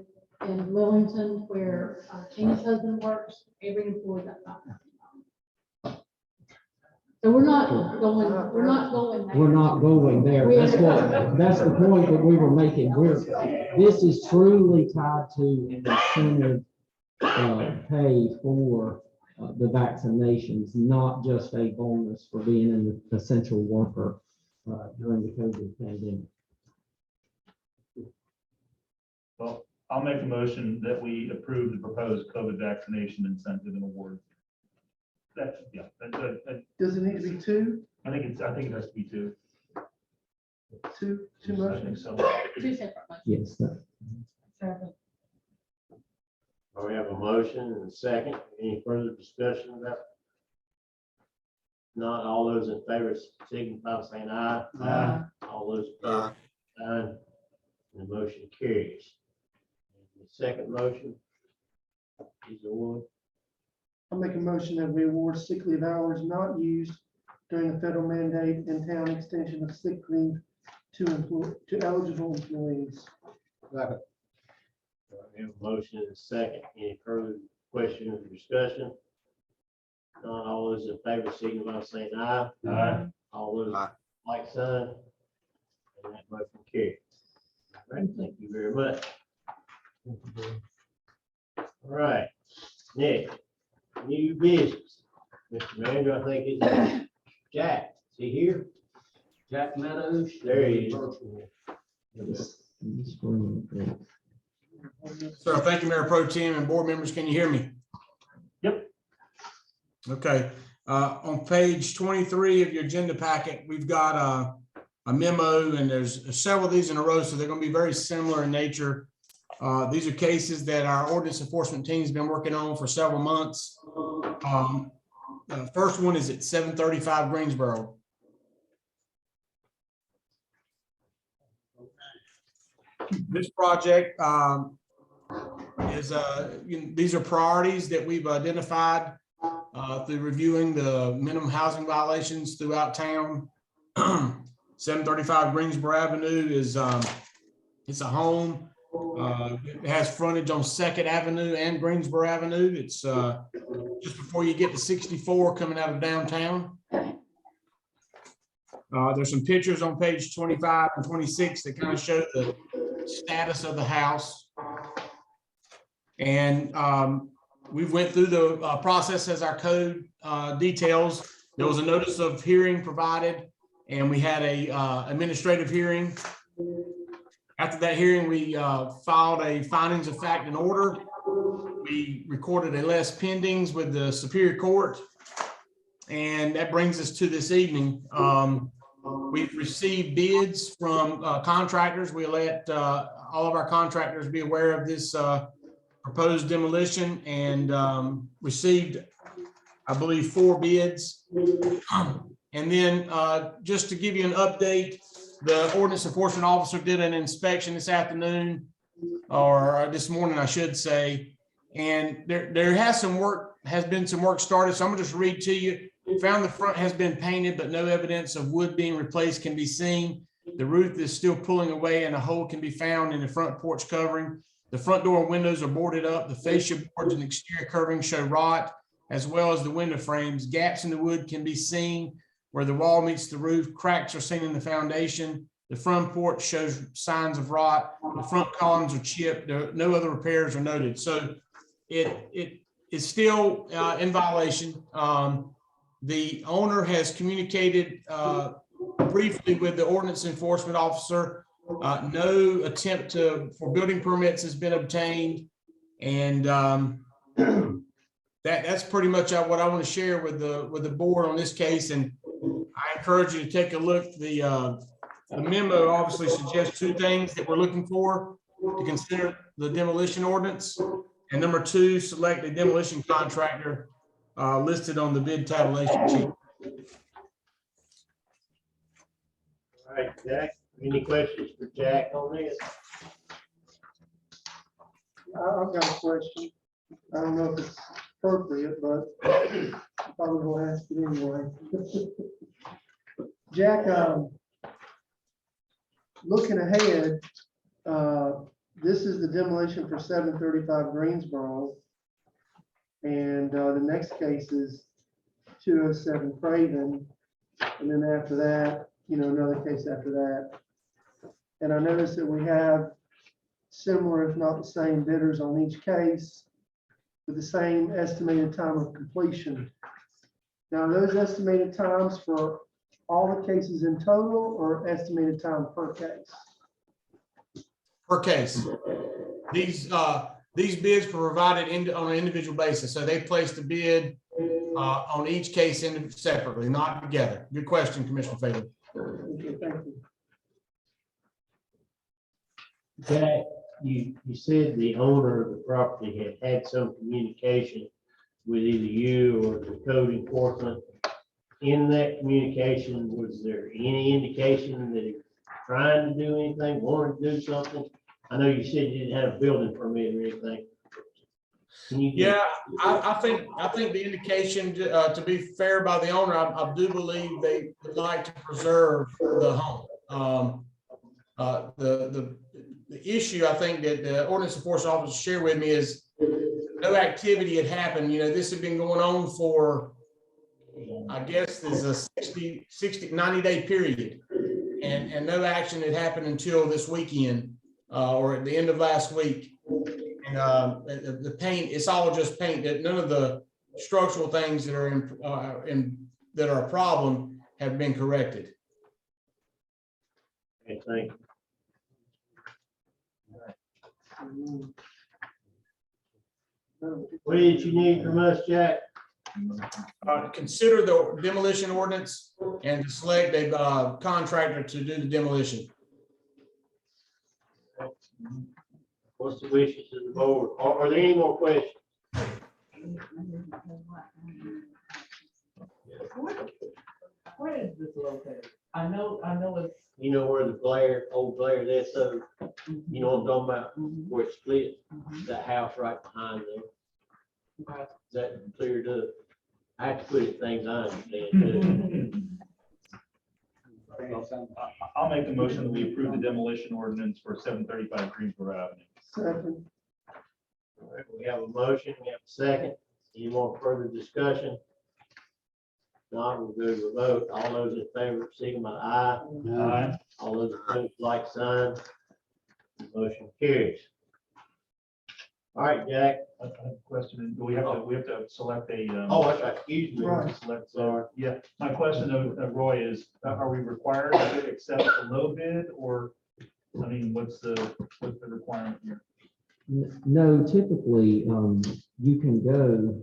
in Wellington, where Tina's husband works, every employee got $5,000. So we're not going there. we're not going there. That's the point that we were making. This is truly tied to an incentive pay for the vaccinations, not just a bonus for being an essential worker during the COVID pandemic. Well, I'll make a motion that we approve the proposed COVID vaccination incentive and award. That's, yeah, Does it need to be two? I think it has to be two. Two I think motions? so. Two separate motions. Yes, sir. We have a motion and a second. Any further discussion about? Not all those in favor signify by saying aye. Aye. All those opposed, aye. And the motion carries. The second motion is the one. I'll make a motion that we award sick leave hours not used during the federal mandate and town extension of sick leave to eligible employees. We have a motion and a second. Any further questions or discussion? Not all those in favor signify by saying aye. Aye. All those like sign. And that motion carries. All right, thank you very much. All right, next, new business. Mr. Manager, I think it's Jack. Is he here? Jack Meadows, there he is. So thank you, Mayor Pro Tem and board members. Can you hear me? Yep. Okay. On page 23 of your agenda packet, we've got a memo, and there's several of these in a row, so they're going to be very similar in nature. These are cases that our ordinance enforcement team's been working on for several months. The first one is at 735 Greensboro. This project these are priorities that we've identified through reviewing the minimum housing violations throughout town. 735 Greensboro Avenue is it's a home. It has frontage on 2nd Avenue and Greensboro Avenue. It's just before you get to 64 coming out of downtown. There's some pictures on page 25 and 26 that kind of show the status of the house. And we went through the process as our code details. There was a notice of hearing provided, and we had a administrative hearing. After that hearing, we filed a findings of fact and order. We recorded a less pendings with the Superior Court. And that brings us to this evening. We've received bids from contractors. We let all of our contractors be aware of this proposed demolition, and received, I believe, 4 bids. And then just to give you an update, the ordinance enforcement officer did an inspection this afternoon, or this morning, I should say. And there has been some work started. So I'm gonna just read to you. Found the front has been painted, but no evidence of wood being replaced can be seen. The roof is still pulling away and a hole can be found in the front porch covering. The front door and windows are boarded up. The fascia boards and exterior curving show rot, as well as the window frames. Gaps in the wood can be seen where the wall meets the roof. Cracks are seen in the foundation. The front porch shows signs of rot. The front columns are chipped. No other repairs are noted. So it is still in violation. The owner has communicated briefly with the ordinance enforcement officer. No attempt for building permits has been obtained. And that's pretty much what I want to share with the board on this case. And I encourage you to take a look. The memo obviously suggests two things that we're looking for: to consider the demolition ordinance, and number two, select a demolition contractor listed on the bid tabulation sheet. All right, Jack, any questions for Jack on this? I've got a question. I don't know if it's appropriate, but I'm probably gonna ask it anyway. Jack, looking ahead, this is the demolition for 735 Greensboro. And the next case is 207 Craven. And then after that, another case after that. And I noticed that we have similar, if not the same, bidders on each case with the same estimated time of completion. Now, are those estimated times for all the cases in total or estimated time per case? Per case. These bids were provided on an individual basis. So they placed a bid on each case separately, not together. Good question, Commissioner Phelan. Okay, thank you. Jack, you said the owner of the property had some communication with either you or the code enforcement. In that communication, was there any indication that he was trying to do anything, wanted to do something? I know you said you didn't have a building permit or anything. Yeah, I think the indication, to be fair by the owner, I do believe they would like to preserve the home. The issue I think that the ordinance enforcement officer shared with me is no activity had happened. This had been going on for, I guess, there's a 90-day period, and no action had happened until this weekend or at the end of last week. And the paint, it's all just paint. That none of the structural things that are that are a problem have been corrected. Okay, thank you. What did you need from us, Jack? Consider the demolition ordinance and to select a contractor to do the demolition. What's the wishes of the board? Are there any more questions? Where is this located? I know it's. You know where the old Blair, that's so, you know what I'm talking about, where it split, that house right behind there. Okay. Is that cleared up? I have to put it things I understand. I'll make the motion that we approve the demolition ordinance for 735 Greensboro Avenue. Second. All right, we have a motion, we have a second. Any more further discussion? Not, we'll go to a vote. All those in favor, signify by aye. Aye. All those opposed, like sign. Motion carries. All right, Jack. I have a question. Do we have to select a? Oh, that's right. Excuse me. Right. Select, Sorry. yeah. My question, Roy, is are we required to accept the low bid, or, I mean, what's the requirement here? No, typically, you can go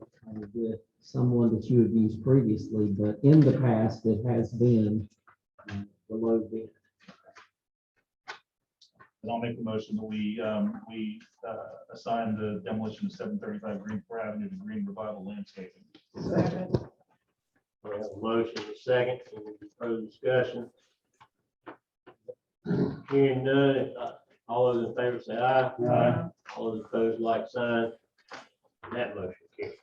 with someone that you have used previously, but in the past, it has been the low bid. And I'll make the motion that we assign the demolition of 735 Greensboro Avenue to Green Revival Landscaping. Second. We have a motion, a second, any further discussion? Hearing none, if all those in favor say aye. Aye. All those opposed, like sign. That motion carries.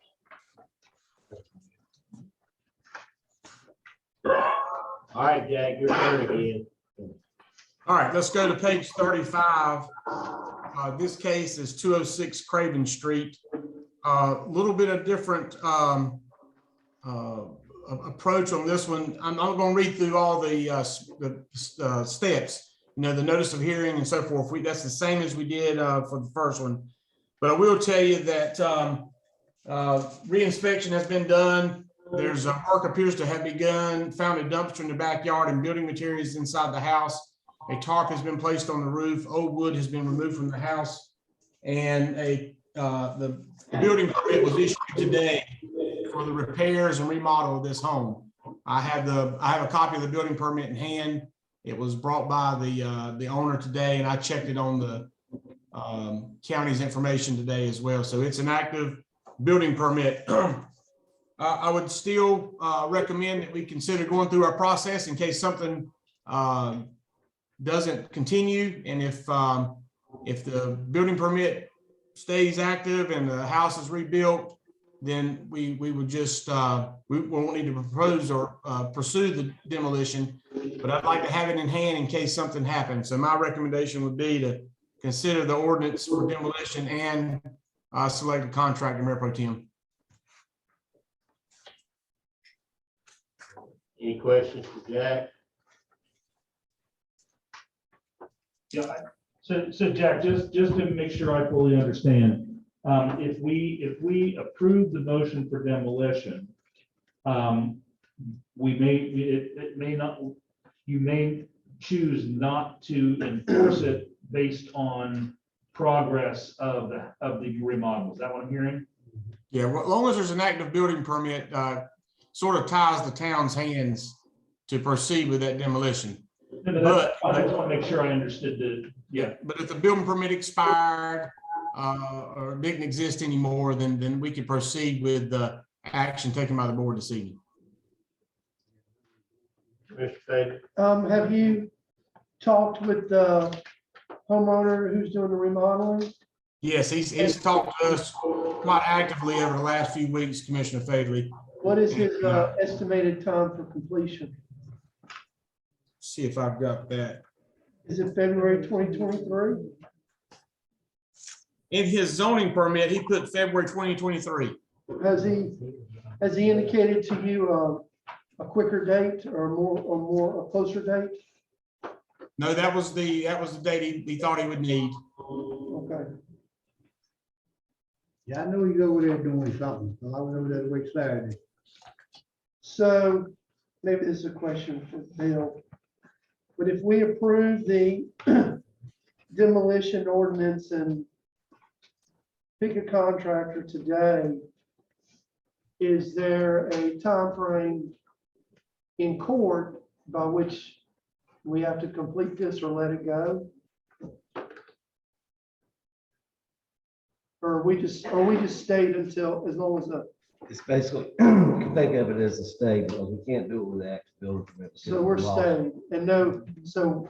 All right, Jack, your turn again. All right, let's go to page 35. This case is 206 Craven Street. A little bit of different approach on this one. I'm not going to read through all the steps, you know, the notice of hearing and so forth. That's the same as we did for the first one. But I will tell you that re-inspection has been done. There's work appears to have begun, found a dumpster in the backyard and building materials inside the house. A tarp has been placed on the roof. Old wood has been removed from the house. And the building permit was issued today for the repairs and remodel of this home. I have a copy of the building permit in hand. It was brought by the owner today, and I checked it on the county's information today as well. So it's an active building permit. I would still recommend that we consider going through our process in case something doesn't continue, and if the building permit stays active and the house is rebuilt, then we would just we won't need to propose or pursue the demolition. But I'd like to have it in hand in case something happens. So my recommendation would be to consider the ordinance for demolition and select a contractor, Mayor Pro Tem. Any questions for Jack? Yeah, so Jack, just to make sure I fully understand, if we approve the motion for demolition, you may choose not to enforce it based on progress of the remodel. Is that what I'm hearing? Yeah, well, as long as there's an active building permit, sort of ties the town's hands to proceed with that demolition. But I just want to make sure I understood yeah. But if the building permit expired or didn't exist anymore, then we could proceed with the action taken by the board this evening. Mr. Baker? Have you talked with the homeowner who's doing the remodeling? Yes, he's talked to us quite actively over the last few weeks, Commissioner Fadley. What is his estimated time for completion? See if I've got that. Is it February 2023? In his zoning permit, he put February 2023. Has he indicated to you a quicker date or a closer date? No, that was the date he thought he would need. Okay. Yeah, I know he's over there doing something. So I was over there the week Saturday. So maybe this is a question for Bill. But if we approve the demolition ordinance and pick a contractor today, is there a time frame in court by which we have to complete this or let it go? Or we just stayed until, as long as the, It's basically, you can think of it as a stay, because we can't do it with the active building permit. so we're staying and no, so.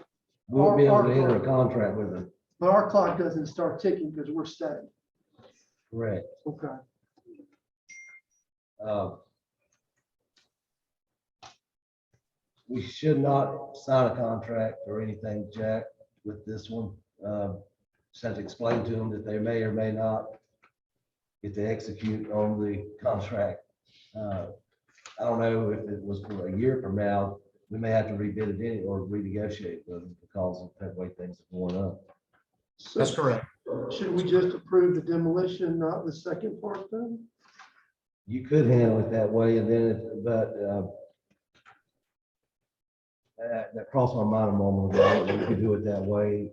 We won't be able to our- enter a contract with them. But our clock doesn't start ticking because we're staying. Correct. Okay. We should not sign a contract or anything, Jack, with this one. Just have to explain to them that they may or may not get to execute on the contract. I don't know if it was for a year from now, we may have to rebid it in or renegotiate with them because of the way things are going up. So That's correct. should we just approve the demolition, not the second part then? You could handle it that way, and then, that crossed my mind a moment ago. We could do it that way.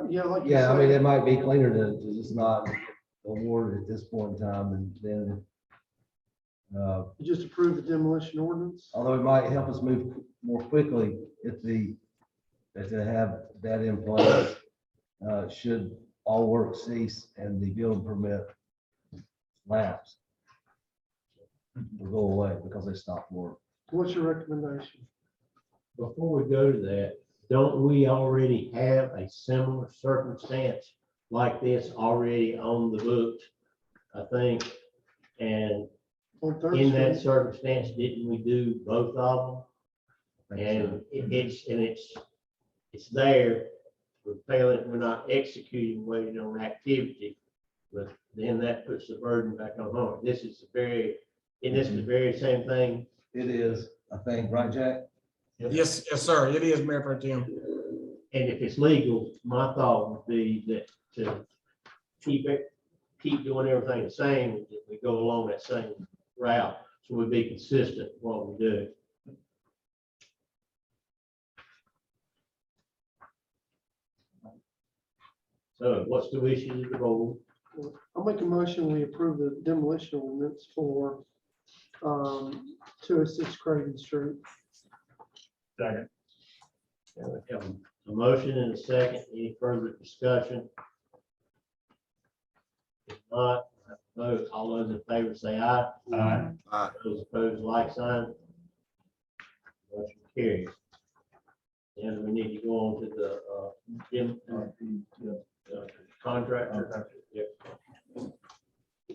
Yeah, like you Yeah, I mean, said, it might be cleaner to just not award it at this point in time, and then, you just approve the demolition ordinance. although it might help us move more quickly if to have that in place, should all work cease and the building permit lapse. Will go away because they stopped work. What's your recommendation? Before we go to that, don't we already have a similar circumstance like this already on the books, I think? And On in that Thursday, circumstance, didn't we do both of them? And it's there, we're not executing, waiting on activity, but then that puts the burden back on home. This is the very same thing. It is, I think, right, Jack? Yes, sir. It is, Mayor Pro Tem. And if it's legal, my thought would be that to keep doing everything the same, that we go along that same route, so we be consistent with what we do. So what's the wishes of the board? I'll make a motion, we approve the demolition ordinance for 206 Craven Street. Second. We have a motion and a second. Any further discussion? If not, vote. All those in favor say aye. Aye. Those opposed, like sign. Motion carries. And we need to go on to the contractor. Yep.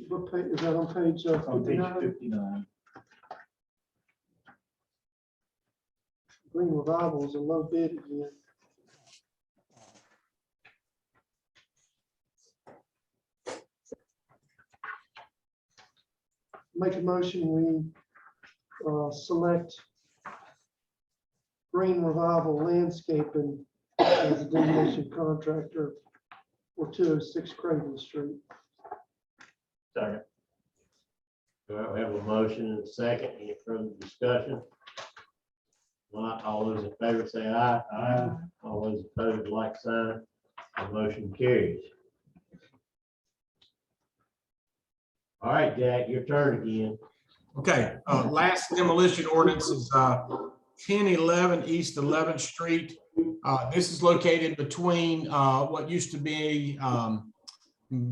What page, is that on page On page 59? 59. Green Revival is a low bid again. Make a motion, we select Green Revival Landscaping as a demolition contractor for 206 Craven Street. Second. All right, we have a motion and a second. Any further discussion? Not all those in favor say aye. Aye. All those opposed, like sign. The motion carries. All right, Jack, your turn again. Okay, last demolition ordinance is 1011 East 11th Street. This is located between what used to be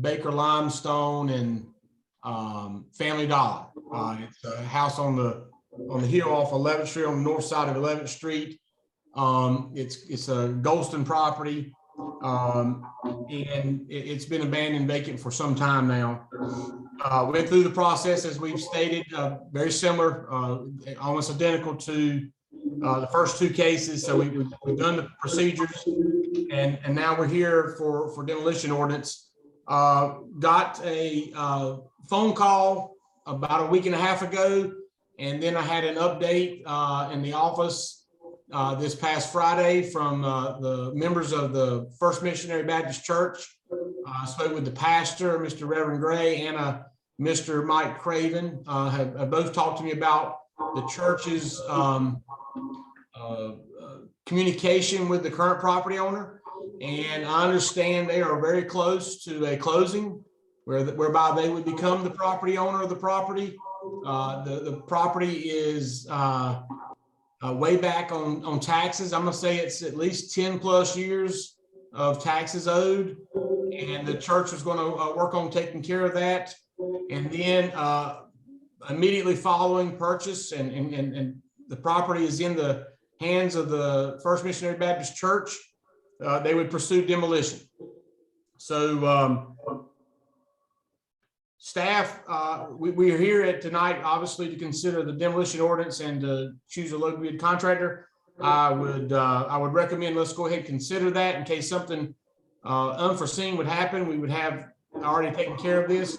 Baker Limestone and Family Dollar. It's a house on the hill off 11th Street, on the north side of 11th Street. It's a Golston property, and it's been abandoned vacant for some time now. Went through the process, as we've stated, very similar, almost identical to the first two cases. So we've done the procedures, and now we're here for demolition ordinance. Got a phone call about a week and a half ago, and then I had an update in the office this past Friday from the members of the First Missionary Baptist Church. I spoke with the pastor, Mr. Reverend Gray, and Mr. Mike Craven, have both talked to me about the church's communication with the current property owner. And I understand they are very close to a closing whereby they would become the property owner of the property. The property is way back on taxes. I'm gonna say it's at least 10+ years of taxes owed. And the church was gonna work on taking care of that. And then immediately following purchase and the property is in the hands of the First Missionary Baptist Church, they would pursue demolition. So staff, we are here tonight, obviously, to consider the demolition ordinance and to choose a low bid contractor. I would recommend let's go ahead and consider that in case something unforeseen would happen. We would have already taken care of this.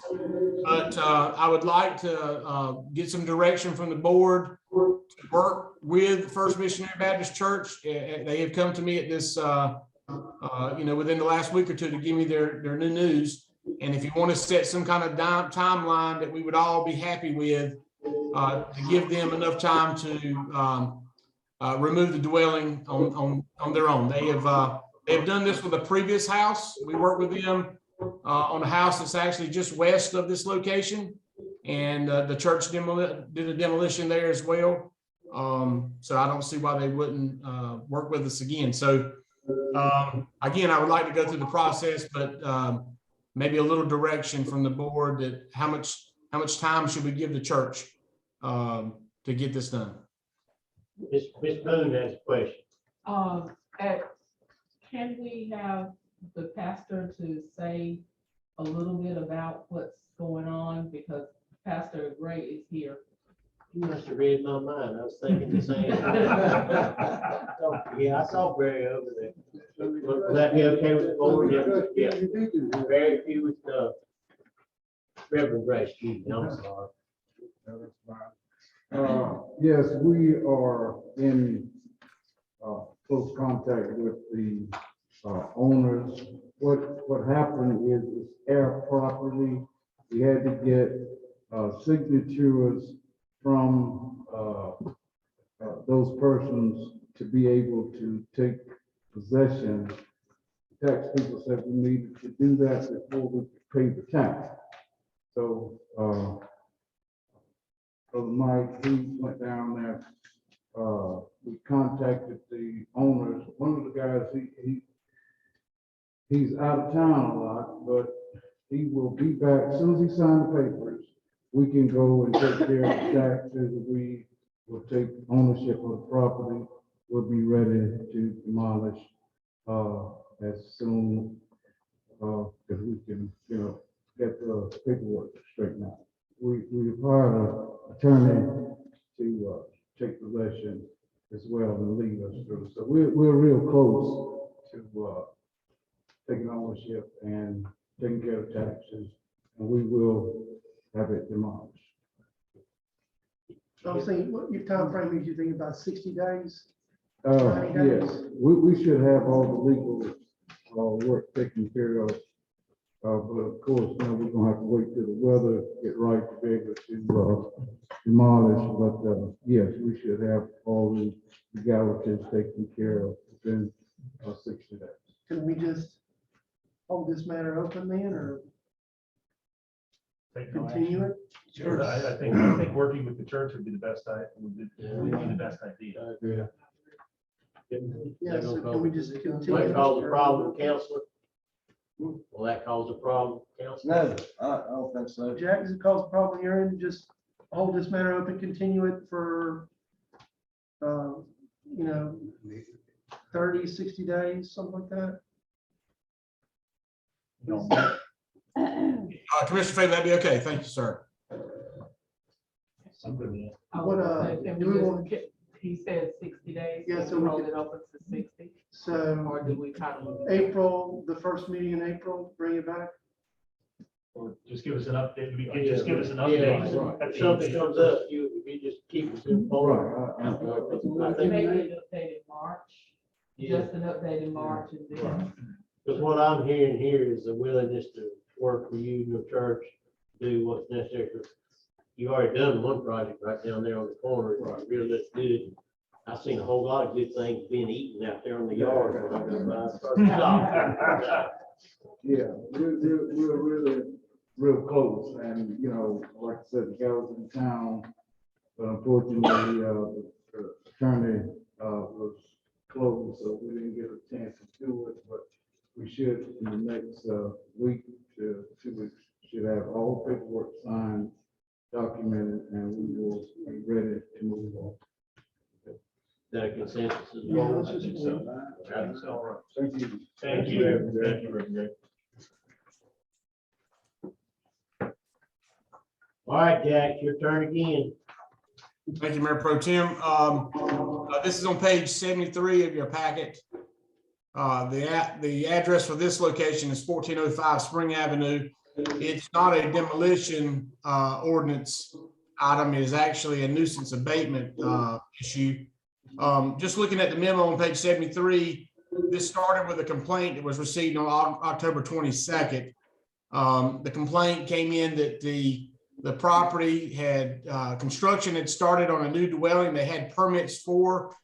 But I would like to get some direction from the board to work with First Missionary Baptist Church. They have come to me at this, within the last week or two to give me their new news. And if you want to set some kind of timeline that we would all be happy with, to give them enough time to remove the dwelling on their own. They have done this with a previous house. We worked with them on a house that's actually just west of this location, and the church did a demolition there as well. So I don't see why they wouldn't work with us again. So again, I would like to go through the process, but maybe a little direction from the board that how much time should we give the church to get this done? Ms. Boone has a question. Can we have the pastor to say a little bit about what's going on, because Pastor Gray is here You must have read my mind. I was thinking the same. Yeah, I saw Barry over there. Will that be okay with the board? Yeah. Very few with Reverend Bray, excuse me, I'm sorry. Yes, we are in close contact with the owners. What happened is it's air property. We had to get signatures from those persons to be able to take possession. Tax people said we needed to do that before we pay the tax. So, Brother Mike, he went down there. We contacted the owners. One of the guys, he's out of town a lot, but he will be back. As soon as he signs the papers, we can go and take care of the taxes. We will take ownership of the property. We'll be ready to demolish as soon as we can, get the paperwork straightened out. We've hired an attorney to take possession as well and lead us through. So we're real close to taking ownership and taking care of taxes, and we will have it demolished. I was thinking, what your time frame is, you think about 60 days? Yes, we should have all the legal work taken care of. But of course, we're gonna have to wait till the weather get right to be able to demolish. But yes, we should have all the legalities taken care of within 60 days. Can we just hold this matter open then, or Take no continue it? Sure, I think working with the church would be the best, would be the best idea. Yeah. Yeah, so can we just continue? Might cause a problem, Counselor. Will that cause a problem, Counselor? No, I don't think so. Jack, does it cause a problem here, and just hold this matter open, continue it for, 30, 60 days, something like that? Commissioner Faber, that'd be okay. Thank you, sir. He said 60 days. Yeah, so so we we roll could- it up to 60, So or do we kind of? April, the first meeting in April, bring it back? Or just give us an update, just give us an Yeah, update. if something comes up, you just keep us informed. Maybe an update in March, just an update in March and then. Because what I'm hearing here is a willingness to work for you and your church, do what's necessary. 'Cause you already done one project right down there on the corner, it really looks good. I've seen a whole lot of good things being eaten out there on the yard. When I go by. Yeah, we're really real close, and like I said, the guy was in town, but unfortunately, the attorney was closed, so we didn't get a chance to do it. But we should in the next week to 2 weeks should have all paperwork signed, documented, and we will be ready to move on. That a consensus as Yeah, well. let's just- All right. Thank you. Thank you. Thank you, Reverend Gray. All right, Jack, your turn again. Thank you, Mayor Pro Tem. This is on page 73 of your packet. The address for this location is 1405 Spring Avenue. It's not a demolition ordinance item. It is actually a nuisance abatement issue. Just looking at the memo on page 73, this started with a complaint that was received on October 22nd. The complaint came in that the property had construction had started on a new dwelling. They had permits for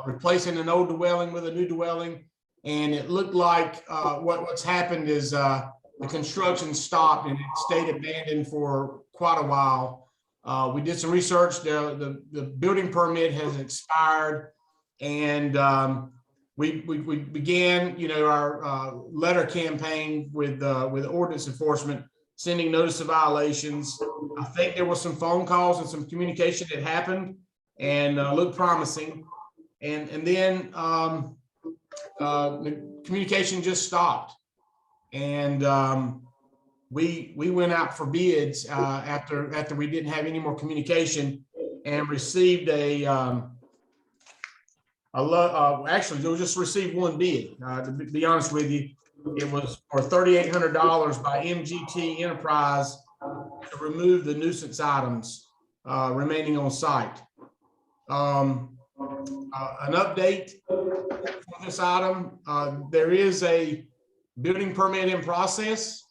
replacing an old dwelling with a new dwelling. And it looked like what's happened is the construction stopped and it stayed abandoned for quite a while. We did some research. The building permit has expired, and we began, our letter campaign with ordinance enforcement, sending notice of violations. I think there was some phone calls and some communication that happened and looked promising. And then the communication just stopped. And we went out for bids after we didn't have any more communication. and received actually, they just received one bid. To be honest with you, it was for $3,800 by MGT Enterprise to remove the nuisance items remaining on site. An update for this item, there is a building permit in process.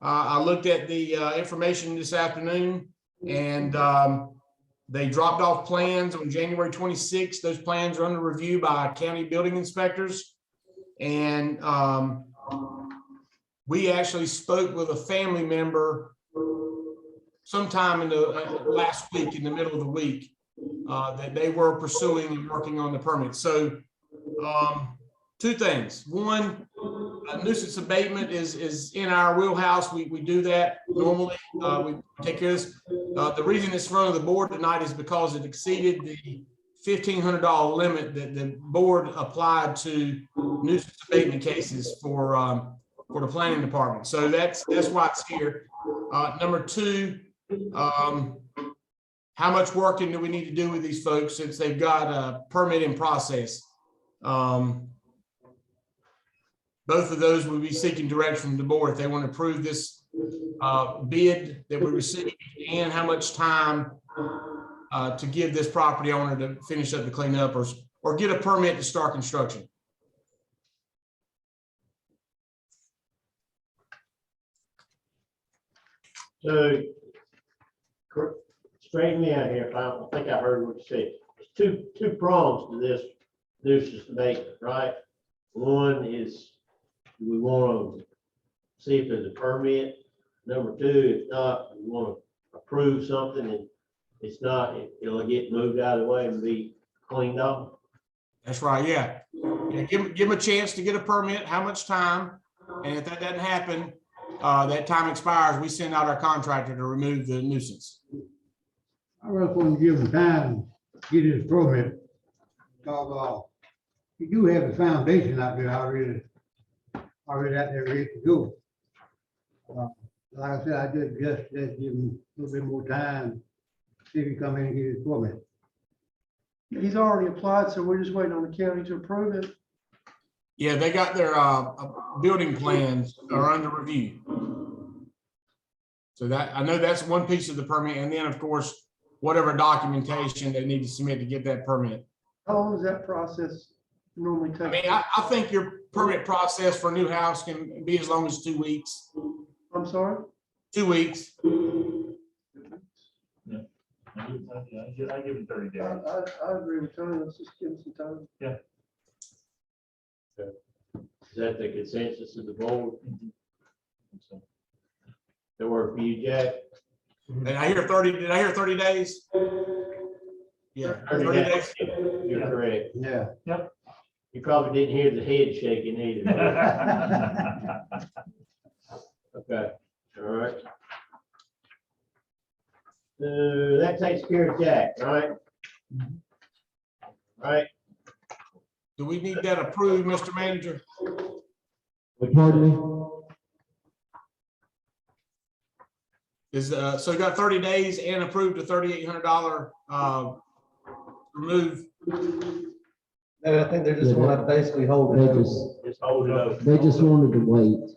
I looked at the information this afternoon, and they dropped off plans on January 26th. Those plans are under review by county building inspectors. And we actually spoke with a family member sometime in the last week, in the middle of the week, that they were pursuing and working on the permit. So two things. One, nuisance abatement is in our wheelhouse. We do that normally. We take care of this. The reason it's in front of the board tonight is because it exceeded the $1,500 limit that the board applied to nuisance abatement cases for the planning department. So that's why it's here. Number two, how much working do we need to do with these folks since they've got a permit in process? Both of those will be seeking direction from the board if they want to approve this bid that we received, and how much time to give this property owner to finish up the cleanup or get a permit to start construction. So, straighten me out here, if I don't think I heard what you said. There's two prongs to this nuisance abatement, right? One is, do we want to see if there's a permit? Number two, if not, we want to approve something, and it's not, it'll get moved out of the way and be cleaned up. That's right, yeah. Give them a chance to get a permit, how much time, and if that doesn't happen, that time expires, we send out our contractor to remove the nuisance. I really want to give them time to get his permit. Because you do have the foundation out there already out there ready to go. Like I said, I just give him a little bit more time, see if he come in and get his permit. He's already applied, so we're just waiting on the county to approve it. Yeah, they got their building plans are under review. So that, I know that's one piece of the permit, and then of course, whatever documentation they need to submit to get that permit. How long does that process normally take? I mean, I think your permit process for a new house can be as long as 2 weeks. I'm sorry? 2 weeks. Yeah. I give it 30 days. I agree with Tony. Let's just give him some time. Yeah. Is that the consensus of the board? That work for you, Jack? And I hear 30, did I hear 30 days? Yeah, 30 days. You're correct. Yeah. Yep. You probably didn't hear the head shaking either. Okay, all right. That takes care of Jack, right? Right. Do we need that approved, Mr. Manager? Pardon me? Is so you got 30 days and approved a $3,800 remove. No, I think they're just gonna basically hold They it. Just hold it open. They just wanted to wait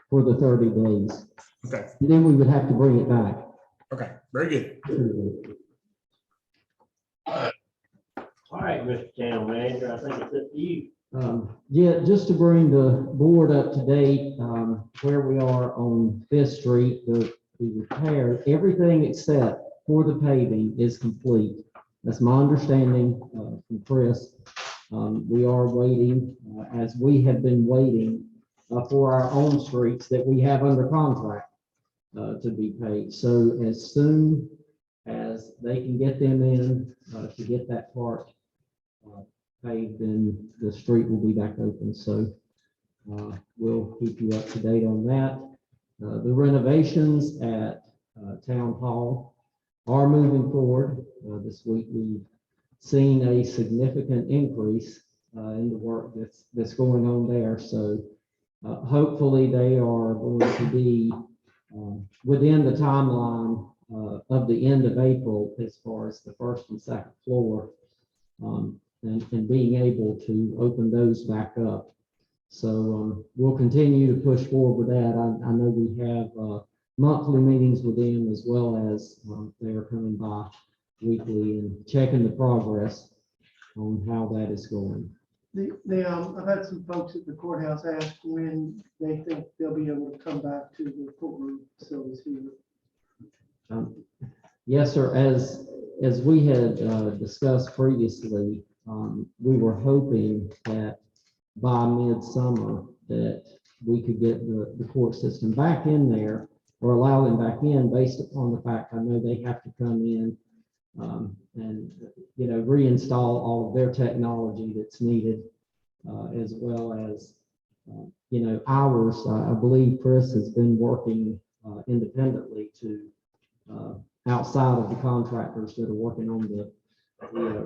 for the 30 days. Okay. And then we would have to bring it back. Okay, very good. All right, Mr. Town Manager, I think it's up to you. Yeah, just to bring the board up to date, where we are on Fifth Street, the repair, everything except for the paving is complete. That's my understanding from Chris. We are waiting, as we have been waiting for our own streets that we have under contract to be paid. So as soon as they can get them in to get that part paved, then the street will be back open. So we'll keep you up to date on that. The renovations at Town Hall are moving forward. This week we've seen a significant increase in the work that's going on there. So hopefully they are going to be within the timeline of the end of April as far as the first and second floor, and being able to open those back up. So we'll continue to push forward with that. I know we have monthly meetings with them, as well as they are coming by weekly and checking the progress on how that is going. I've had some folks at the courthouse ask when they think they'll be able to come back to the courtroom facilities here. Yes, sir. As we had discussed previously, we were hoping that by midsummer that we could get the court system back in there, or allow them back in, based upon the fact I know they have to come in and reinstall all of their technology that's needed, as well as ours. I believe Chris has been working independently to outside of the contractors that are working on the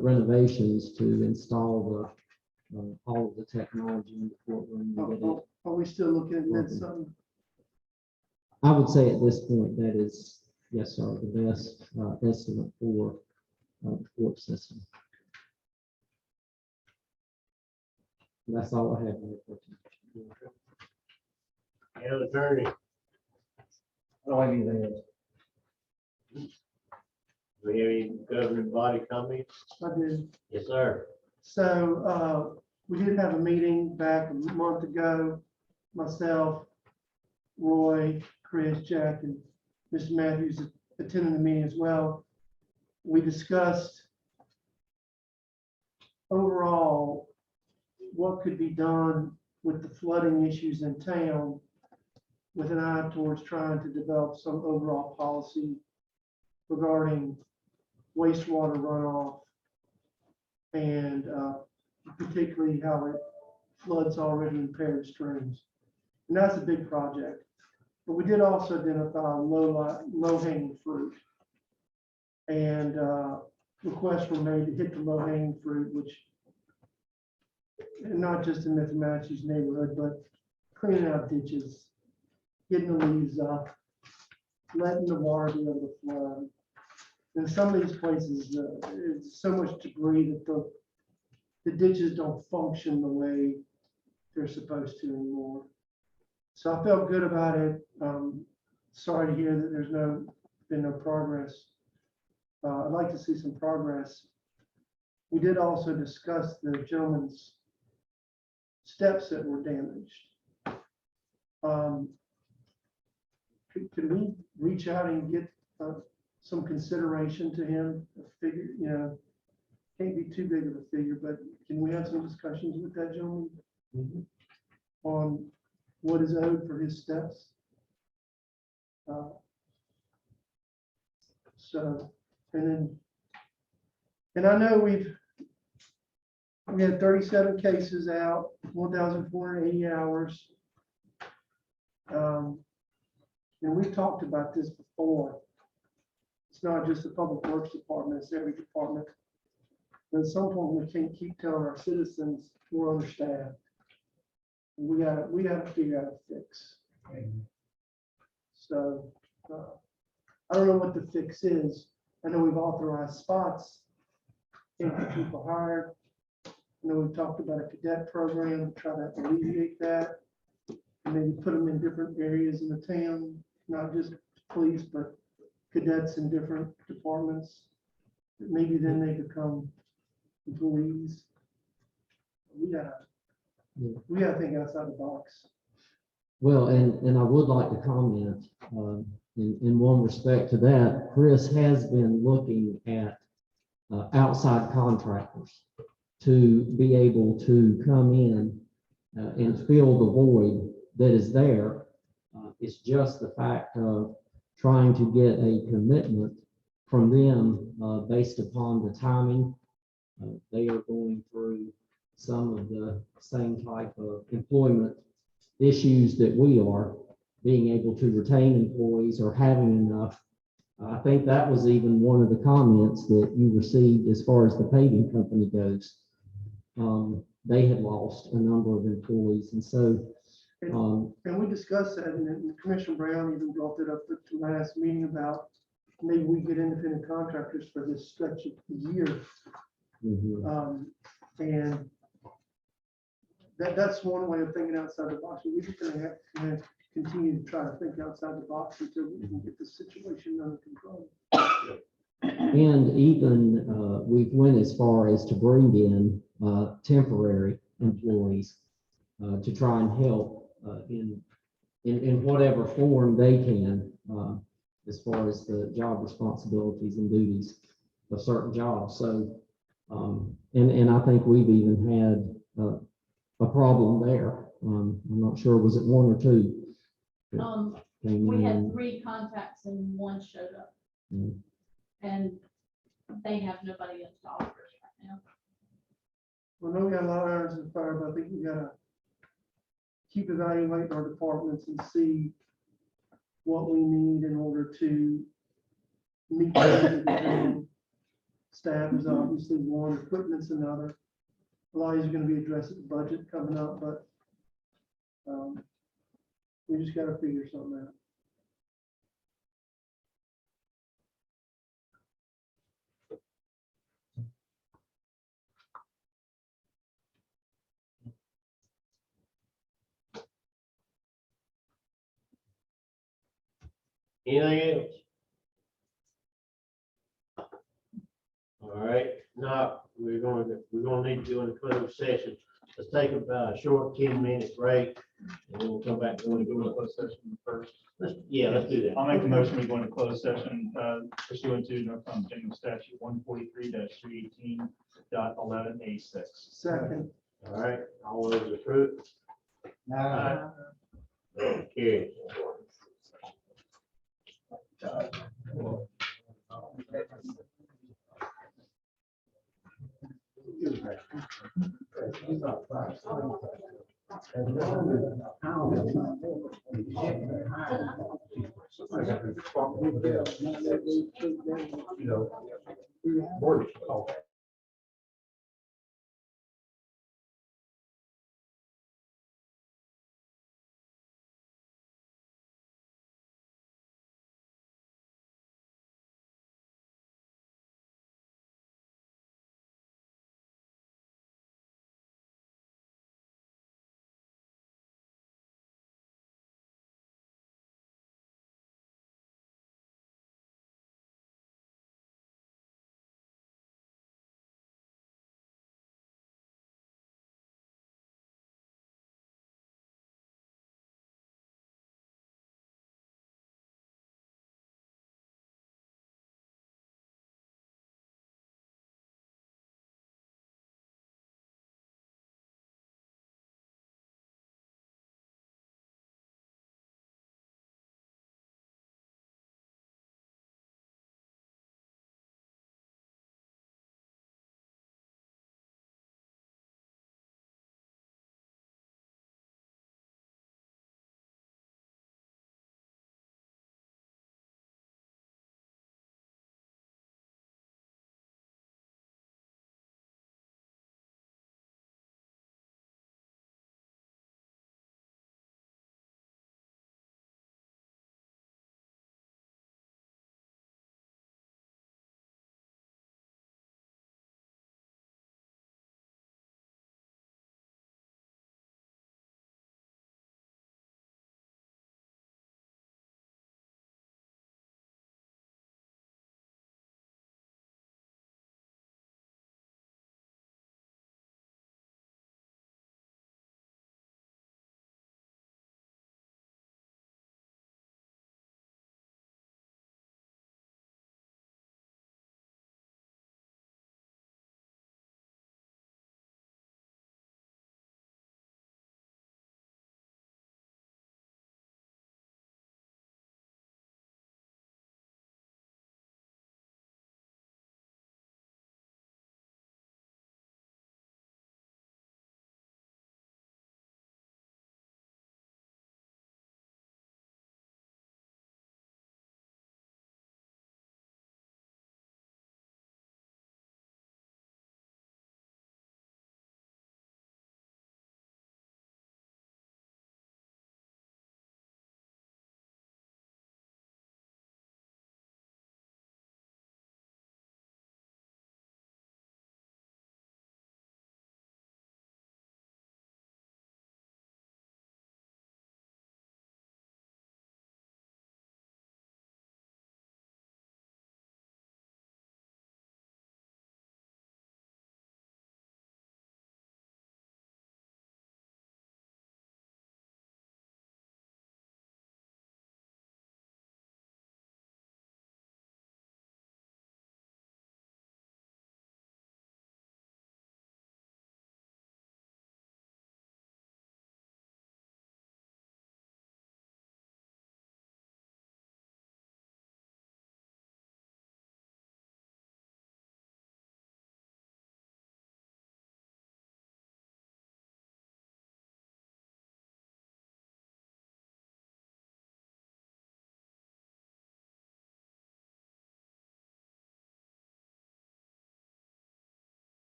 renovations to install all of the technology in the courtroom. and get it Are we still looking at working. midsummer? I would say at this point that is, yes, sir, the best estimate for the court system. And that's all I have. And attorney, I don't have anything else. we have any governing body comments? I do. Yes, sir. So, we did have a meeting back a month ago, myself, Roy, Chris, Jack, and Mr. Matthews attended the meeting as well. We discussed overall what could be done with the flooding issues in town, with an eye towards trying to develop some overall policy regarding wastewater runoff, and particularly how it floods already impaired streams. And that's a big project. But we did also identify low-hanging fruit. And requests were made to hit the low-hanging fruit, which, and not just in Mr. Matthews' neighborhood, but cleaning out ditches, getting the leaves up, letting the water be able to flow. In some of these places, it's so much debris that the ditches don't function the way they're supposed to anymore. So I felt good about it. Sorry to hear that there's been no progress. I'd like to see some progress. We did also discuss the gentleman's steps that were damaged. Could we reach out and get some consideration to him? A figure, can't be too big of a figure, but can we have some discussions with that gentleman on what is owed for his steps? And I know we had 37 cases out, 1,480 hours. And we've talked about this before. It's not just the Public Works Department, it's every department. But at some point, we can't keep telling our citizens we're understaffed. We gotta figure out a fix. So I don't know what the fix is. I know we've authorized spots, can't get people hired. I know we've talked about a cadet program to try to alleviate that. And maybe put them in different areas in the town, not just police, but cadets in different departments. Maybe then they become employees. We gotta think outside the box. Well, and I would like to comment in one respect to that. Chris has been looking at outside contractors to be able to come in and fill the void that is there. It's just the fact of trying to get a commitment from them based upon the timing. They are going through some of the same type of employment issues that we are, being able to retain employees or having enough. I think that was even one of the comments that you received as far as the paving company goes. They had lost a number of employees, and so. And we discussed that, and Commissioner Brown even brought it up at the last meeting about maybe we get independent contractors for this stretch of the year. And that's one way of thinking outside the box. We're just gonna have to continue to try to think outside the box until we can get the situation under control. And even, we've went as far as to bring in, temporary employees, to try and help, in whatever form they can, as far as the job responsibilities and duties of certain jobs. So, and I think we've even had, a problem there. I'm not sure, was it one or two? We had 3 contacts and 1 showed up. Mm. And they have nobody else to offer us right now. Well, no, we got a lot of irons in the fire, but I think we gotta keep evaluating our departments and see what we need in order to meet the needs of the town. Staff is obviously one, equipment's another. A lot of these are gonna be addressed at the budget coming up, but we just gotta figure something out. Anything else? All right, now, we're gonna need to go into closed session. Let's take a short 10-minute break, and then we'll come back. We want to go into closed session first. Let's do that. I'll make the motion, we go into closed session pursuant to North Carolina General Statute 143-318.11A6. Second. All right, all those approved? Okay. You know, mortgage.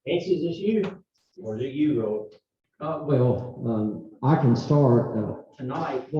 Nancy, is this you? Or is it you, Roy? Well, I can start, Tonight,